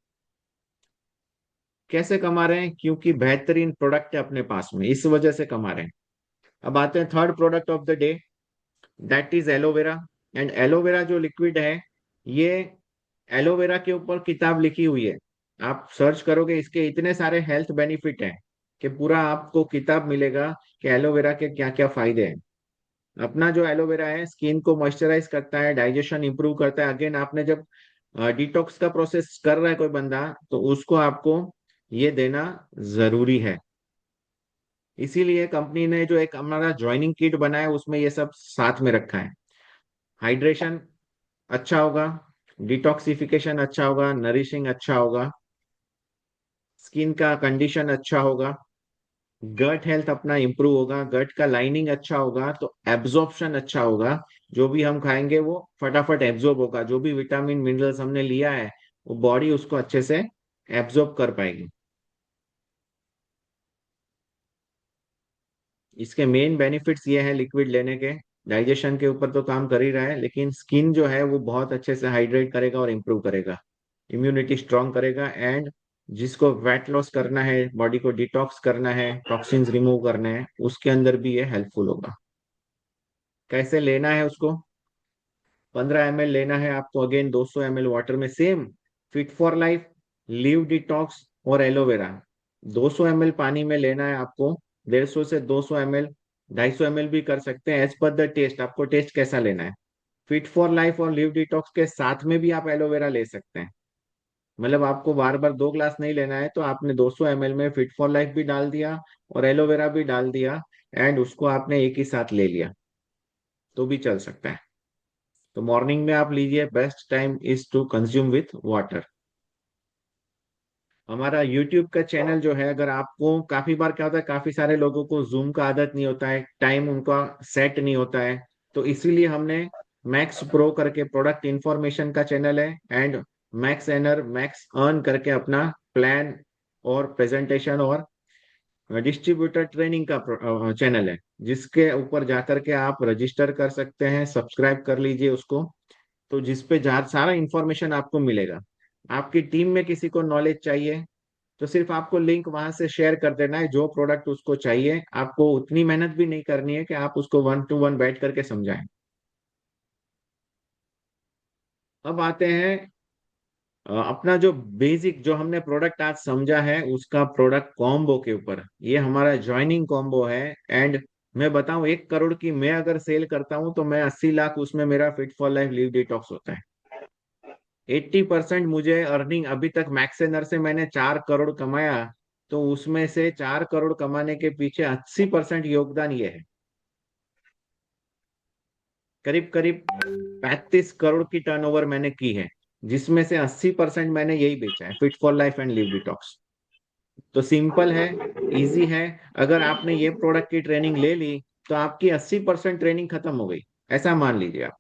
कैसे कमा रहे हैं? क्योंकि बेहतरीन प्रोडक्ट है अपने पास में, इस वजह से कमा रहे हैं। अब आते हैं third product of the day, that is aloe vera. And aloe vera जो लिक्विड है, ये एलोवेरा के ऊपर किताब लिखी हुई है। आप सर्च करोगे, इसके इतने सारे हेल्थ बेनिफिट हैं कि पूरा आपको किताब मिलेगा कि एलोवेरा के क्या क्या फायदे हैं। अपना जो एलोवेरा है स्किन को मॉइस्चराइज करता है, डाइजेशन इंप्रूव करता है। अगेन, आपने जब डिटॉक्स का प्रोसेस कर रहा है कोई बंदा, तो उसको आपको ये देना जरूरी है। इसीलिए कंपनी ने जो एक हमारा ज्वाइनिंग किट बनाया उसमें ये सब साथ में रखा है। हाइड्रेशन अच्छा होगा, डिटॉक्सिफिकेशन अच्छा होगा, नरिशिंग अच्छा होगा, स्किन का कंडीशन अच्छा होगा, गट हेल्थ अपना इंप्रूव होगा, गट का लाइनिंग अच्छा होगा तो एब्जॉर्प्शन अच्छा होगा। जो भी हम खाएंगे वो फटाफट एब्जॉर्ब होगा। जो भी विटामिन मिनरल्स हमने लिया है वो बॉडी उसको अच्छे से एब्जॉर्ब कर पाएगी। इसके मेन बेनिफिट्स ये हैं लिक्विड लेने के। डाइजेशन के ऊपर तो काम कर ही रहा है, लेकिन स्किन जो है वो बहुत अच्छे से हाइड्रेट करेगा और इम्प्रूव करेगा, इम्यूनिटी स्ट्रांग करेगा। एंड जिसको वेट लॉस करना है, बॉडी को डिटॉक्स करना है, टॉक्सिन्स रिमूव करने हैं, उसके अंदर भी ये हेल्पफुल होगा। कैसे लेना है उसको? 15 ml लेना है आपको। अगेन 200 ml वाटर में, same fit for life, liv detox और एलोवेरा 200 ml पानी में लेना है आपको। 150 से 200 ml, 250 ml भी कर सकते हैं, एज पर द टेस्ट। आपको टेस्ट कैसा लेना है? फिट फॉर लाइफ और लिव डिटॉक्स के साथ में भी आप एलोवेरा ले सकते हैं। मतलब आपको बार बार 2 ग्लास नहीं लेना है, तो आपने 200 ml में फिट फॉर लाइफ भी डाल दिया और एलोवेरा भी डाल दिया, एंड उसको आपने एक ही साथ ले लिया तो भी चल सकता है। तो मॉर्निंग में आप लीजिए, best time is to consume with water. हमारा यूट्यूब का चैनल जो है, अगर आपको, काफी बार क्या होता है, काफी सारे लोगों को जूम का आदत नहीं होता है, टाइम उनका सेट नहीं होता है, तो इसीलिए हमने मैक्स प्रो करके प्रोडक्ट इंफॉर्मेशन का चैनल है, एंड मैक्स एनर, मैक्स अर्न करके अपना प्लान और प्रेजेंटेशन और डिस्ट्रीब्यूटर ट्रेनिंग का चैनल है, जिसके ऊपर जाकर के आप रजिस्टर कर सकते हैं, सब्सक्राइब कर लीजिए उसको। तो जिसपे सारा इंफॉर्मेशन आपको मिलेगा। आपकी टीम में किसी को नॉलेज चाहिए तो सिर्फ आपको लिंक वहां से शेयर कर देना है, जो प्रोडक्ट उसको चाहिए। आपको उतनी मेहनत भी नहीं करनी है कि आप उसको 1 to 1 बैठ करके समझाएं। अब आते हैं अपना जो बेसिक, जो हमने प्रोडक्ट आज समझा है, उसका प्रोडक्ट कॉम्बो के ऊपर। ये हमारा ज्वाइनिंग कॉम्बो है। एंड मैं बताऊं, 1 करोड़ की मैं अगर सेल करता हूं तो मैं 80 लाख उसमें मेरा fit for life liv detox होता है। 80% मुझे अर्निंग अभी तक मैक्सेनर से मैंने 4 करोड़ कमाया, तो उसमें से 4 करोड़ कमाने के पीछे 80% योगदान ये है। करीब करीब 35 करोड़ की टर्नओवर मैंने की है, जिसमें से 80% मैंने यही बेचा है, fit for life and live detox. तो सिंपल है, इजी है। अगर आपने ये प्रोडक्ट की ट्रेनिंग ले ली तो आपकी 80% ट्रेनिंग खत्म हो गई, ऐसा मान लीजिए आप।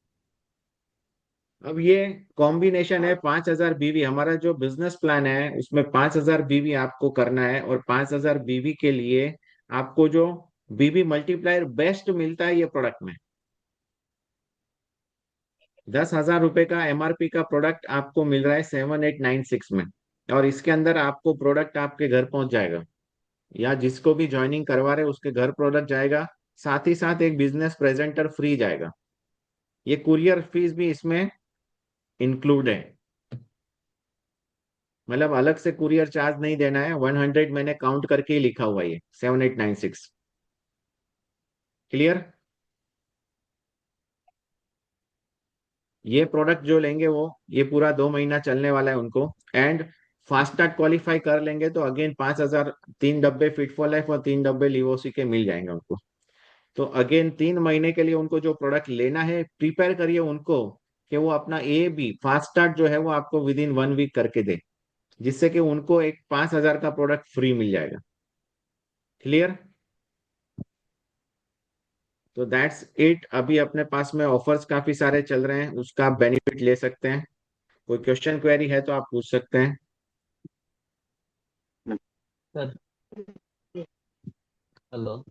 अब ये कॉम्बिनेशन है 5,000 बीवी। हमारा जो बिजनेस प्लान है उसमें 5,000 बीवी आपको करना है, और 5,000 बीवी के लिए आपको जो बीवी मल्टीप्लायर बेस्ट मिलता है ये प्रोडक्ट में, 10,000 रुपए का एमआरपी का प्रोडक्ट आपको मिल रहा है 7896 में, और इसके अंदर आपको प्रोडक्ट आपके घर पहुंच जाएगा, या जिसको भी ज्वाइनिंग करवा रहे उसके घर प्रोडक्ट जाएगा, साथ ही साथ एक बिजनेस प्रेजेंटर फ्री जाएगा। ये कुरियर फीस भी इसमें इंक्लूड है, मतलब अलग से कुरियर चार्ज नहीं देना है। 100 मैंने काउंट करके ही लिखा हुआ है, ये 7896। क्लियर? ये प्रोडक्ट जो लेंगे वो ये पूरा 2 महीना चलने वाला है उनको, एंड फास्टैग क्वालिफाई कर लेंगे तो अगेन 5,000 3 डब्बे फिट फॉर लाइफ और 3 डब्बे लिवोसी के मिल जाएंगे उनको। तो अगेन 3 महीने के लिए उनको जो प्रोडक्ट लेना है, प्रिपेयर करिए उनको कि वो अपना ए बी फास्ट स्टार्ट जो है वो आपको विद इन 1 वीक करके दे, जिससे कि उनको एक 5,000 का प्रोडक्ट फ्री मिल जाएगा। क्लियर? तो दैट्स इट। अभी अपने पास में ऑफर्स काफी सारे चल रहे हैं, उसका आप बेनिफिट ले सकते हैं। कोई क्वेश्चन क्वेरी है तो आप पूछ सकते हैं। Sir hello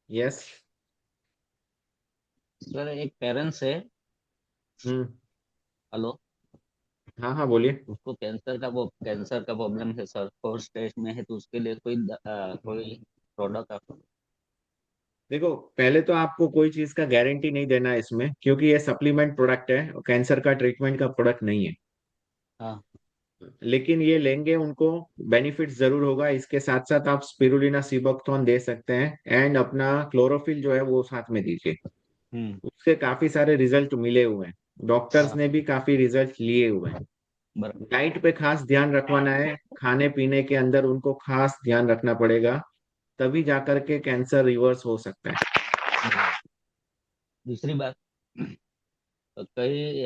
yes. सर, एक पेरेंट्स है। हम्म। हेलो। हाँ हाँ, बोलिए। उसको कैंसर का प्रॉब्लम है सर, 4th स्टेज में है, तो उसके लिए कोई प्रोडक्ट आप। देखो, पहले तो आपको कोई चीज का गारंटी नहीं देना है इसमें, क्योंकि ये सप्लीमेंट प्रोडक्ट है और कैंसर का ट्रीटमेंट का प्रोडक्ट नहीं है। हाँ। लेकिन ये लेंगे उनको बेनिफिट जरूर होगा। इसके साथ साथ आप स्पिरुलिना सिबोक्थोन दे सकते हैं, एंड अपना क्लोरोफिल जो है वो साथ में दीजिए। हम्म। उससे काफी सारे रिजल्ट मिले हुए हैं, डॉक्टर्स हाँ। ने भी काफी रिजल्ट लिए हुए हैं। बराबर। डाइट पे खास ध्यान रखवाना है, खाने पीने के अंदर उनको खास ध्यान रखना पड़ेगा, तभी जाकर के कैंसर रिवर्स हो सकता है। दूसरी बात, कई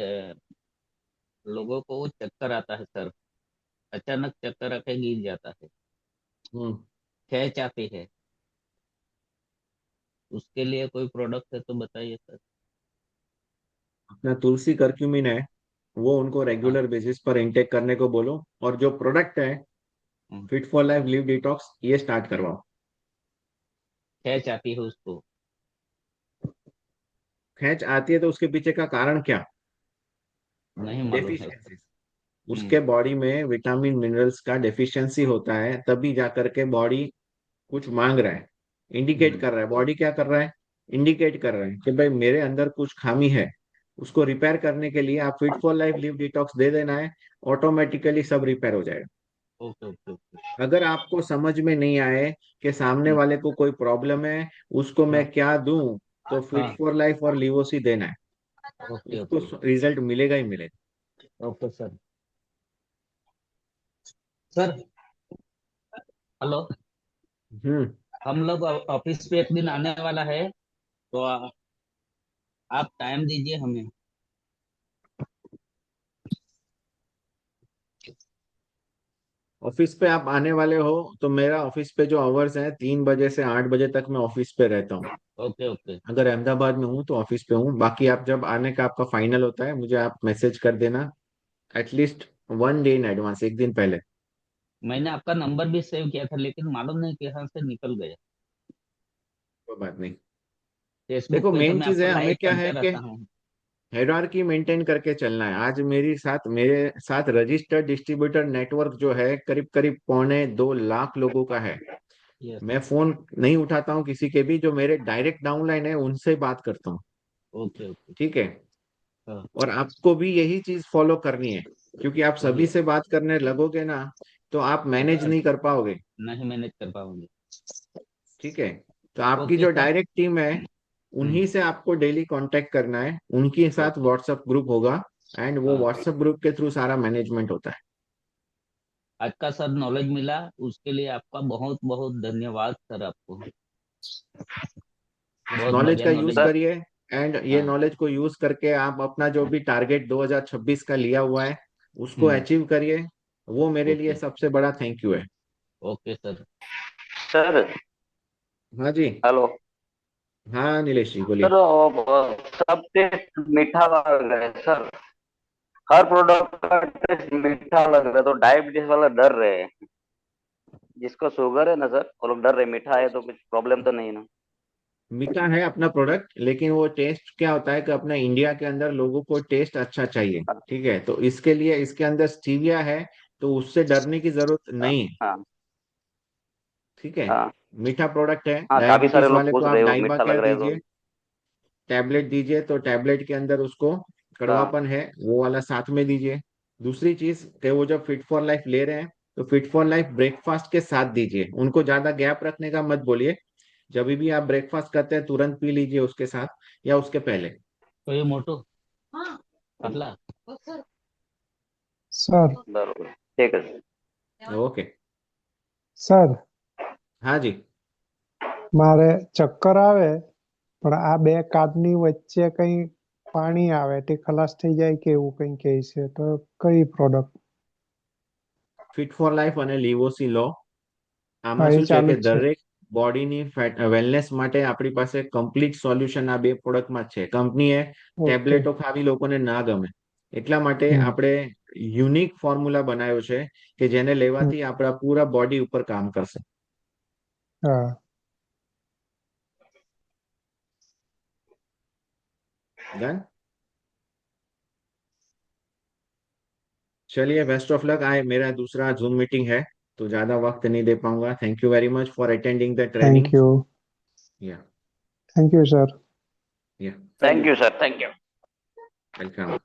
लोगों को चक्कर आता है सर, अचानक चक्कर आके गिर जाता है, हम्म। खींच आती है, उसके लिए कोई प्रोडक्ट है तो बताइए सर। अपना तुलसी करक्यूमिन है, वो उनको हाँ। रेगुलर बेसिस पर इंटेक करने को बोलो, और जो प्रोडक्ट है hmm, fit for life liv detox ये स्टार्ट करवाओ। खींच आती है उसको। खैच आती है तो उसके पीछे का कारण क्या? नहीं मालूम है सर। डेफिशिएंसी। हम्म। उसके बॉडी में विटामिन मिनरल्स का डेफिशिएंसी होता है, तभी जाकर के बॉडी कुछ मांग रहा है, इंडिकेट हम्म। कर रहा है। बॉडी क्या कर रहा है? इंडिकेट कर रहा है कि भाई मेरे अंदर कुछ खामी है। उसको रिपेयर करने के लिए आप fit for life liv detox दे देना है, ऑटोमेटिकली सब रिपेयर हो जाएगा। Okay okay okay. अगर आपको समझ में नहीं आए कि सामने हम्म, वाले को कोई प्रॉब्लम है, उसको मैं हाँ। क्या दूं, तो फिट हाँ। फॉर लाइफ और लिवोसी देना है, ओके उसको ओके। रिजल्ट मिलेगा ही मिलेगा। Okay sir. Sir hello. Hmm. हम लोग ऑफिस पे एक दिन आने वाला है, तो आप टाइम दीजिए हमें। ऑफिस पे आप आने वाले हो तो मेरा ऑफिस पे जो आवर्स है 3 बजे से 8 बजे तक मैं ऑफिस पे रहता हूँ। Okay okay. अगर अहमदाबाद में हूँ तो ऑफिस पे हूँ, बाकी आप जब आने का आपका फाइनल होता है मुझे आप मैसेज कर देना, एटलीस्ट 1 डे इन एडवांस, एक दिन पहले। मैंने आपका नंबर भी सेव किया था, लेकिन मालूम नहीं कहाँ से निकल गया। कोई बात नहीं। फेसबुक देखो, पे तो मेन मैं चीज आपको है हमें लाइक क्या करते है कि रहता हूँ। हायरार्की मेंटेन करके चलना है। आज मेरे साथ रजिस्टर्ड डिस्ट्रीब्यूटर नेटवर्क जो है करीब करीब 2.25 लाख लोगों का है। यस। मैं फोन नहीं उठाता हूँ किसी के भी, जो मेरे डायरेक्ट डाउनलाइन है उनसे बात करता हूँ। Okay okay. ठीक है? हाँ। और आपको भी यही चीज फॉलो करनी है, क्योंकि आप वही। सभी से बात करने लगोगे ना तो आप मैनेज दिक्कत। नहीं कर पाओगे। नहीं मैनेज कर पाऊंगी। ठीक है? तो आपकी ओके जो सर। डायरेक्ट टीम है हम्म। उन्हीं से आपको डेली कांटेक्ट करना है, उनके साथ ओके। व्हाट्सएप ग्रुप होगा, एंड वो हाँ। व्हाट्सएप ग्रुप के थ्रू सारा मैनेजमेंट होता है। आज का सर नॉलेज मिला, उसके लिए आपका बहुत बहुत धन्यवाद सर, आपको इस बहुत नॉलेज बढ़िया का यूज नॉलेज। सर करिए, एंड ये हाँ। नॉलेज को यूज करके आप अपना जो भी टारगेट 2026 का लिया हुआ है उसको हम्म। अचीव करिए। वो मेरे लिए ओके। सबसे बड़ा थैंक यू है। Okay sir. सर हाँ जी। हेलो। हाँ नीलेश जी, बोलिए। सर सब टेस्ट मीठा लग रहा है सर। हर प्रोडक्ट का टेस्ट मीठा लग रहा है, तो डायबिटीज वाला डर रहे हैं। जिसको शुगर है ना सर, वो लोग डर रहे मीठा है तो कुछ प्रॉब्लम तो नहीं ना। मीठा है अपना प्रोडक्ट, लेकिन वो टेस्ट क्या होता है कि अपना इंडिया के अंदर लोगों को टेस्ट अच्छा चाहिए, ठीक है, तो इसके लिए इसके अंदर स्टीविया है, तो उससे डरने की जरूरत नहीं है, हाँ ठीक है। हाँ मीठा प्रोडक्ट है, हाँ, काफी सारे डायबिटीज लोग वाले को पूछ आप रहे हो डाइबा मीठा लग केयर रहा है दीजिए, तो। टैबलेट दीजिए, तो टैबलेट के अंदर उसको हाँ कड़वापन है वो वाला साथ में दीजिए। दूसरी चीज कि वो जब फिट फॉर लाइफ ले रहे हैं, तो फिट फॉर लाइफ ब्रेकफास्ट के साथ दीजिए, उनको ज्यादा गैप रखने का मत बोलिए, जब भी आप ब्रेकफास्ट करते हैं तुरंत पी लीजिए उसके साथ या उसके पहले। तो ये मोटो पतला सर बरोबर, ठीक है सर। ओके। સર हाँ जी। મારે ચક્કર આવે પણ આ બે કાર્ડની વચ્ચે કઈ પાણી આવે તે ખલાસ થઈ જાય કે એવું કઈ કહે છે તો કઈ પ્રોડક્ટ ફિટ ફોર લાઈફ અને લીવોસી લો, આમાં હા એ શું છે ચાલુ કે જ છે દરેક બોડીની વેલનેસ માટે આપણી પાસે કમ્પ્લીટ સોલ્યુશન આ બે પ્રોડક્ટમાં જ છે। કંપનીએ ઓકે ટેબ્લેટો ખાવી લોકોને ના ગમે, એટલા માટે આપણે યુનિક ફોર્મ્યુલા બનાવ્યો છે કે જેને લેવાથી આપણા પૂરા બોડી ઉપર કામ કરશે। હા डन। चलिए, बेस्ट ऑफ लक। आए मेरा दूसरा जूम मीटिंग है, तो ज्यादा वक्त नहीं दे पाऊंगा। Thank you very much for attending the training. या થેન્ક યુ સર या thank you sir, thank you. Welcome.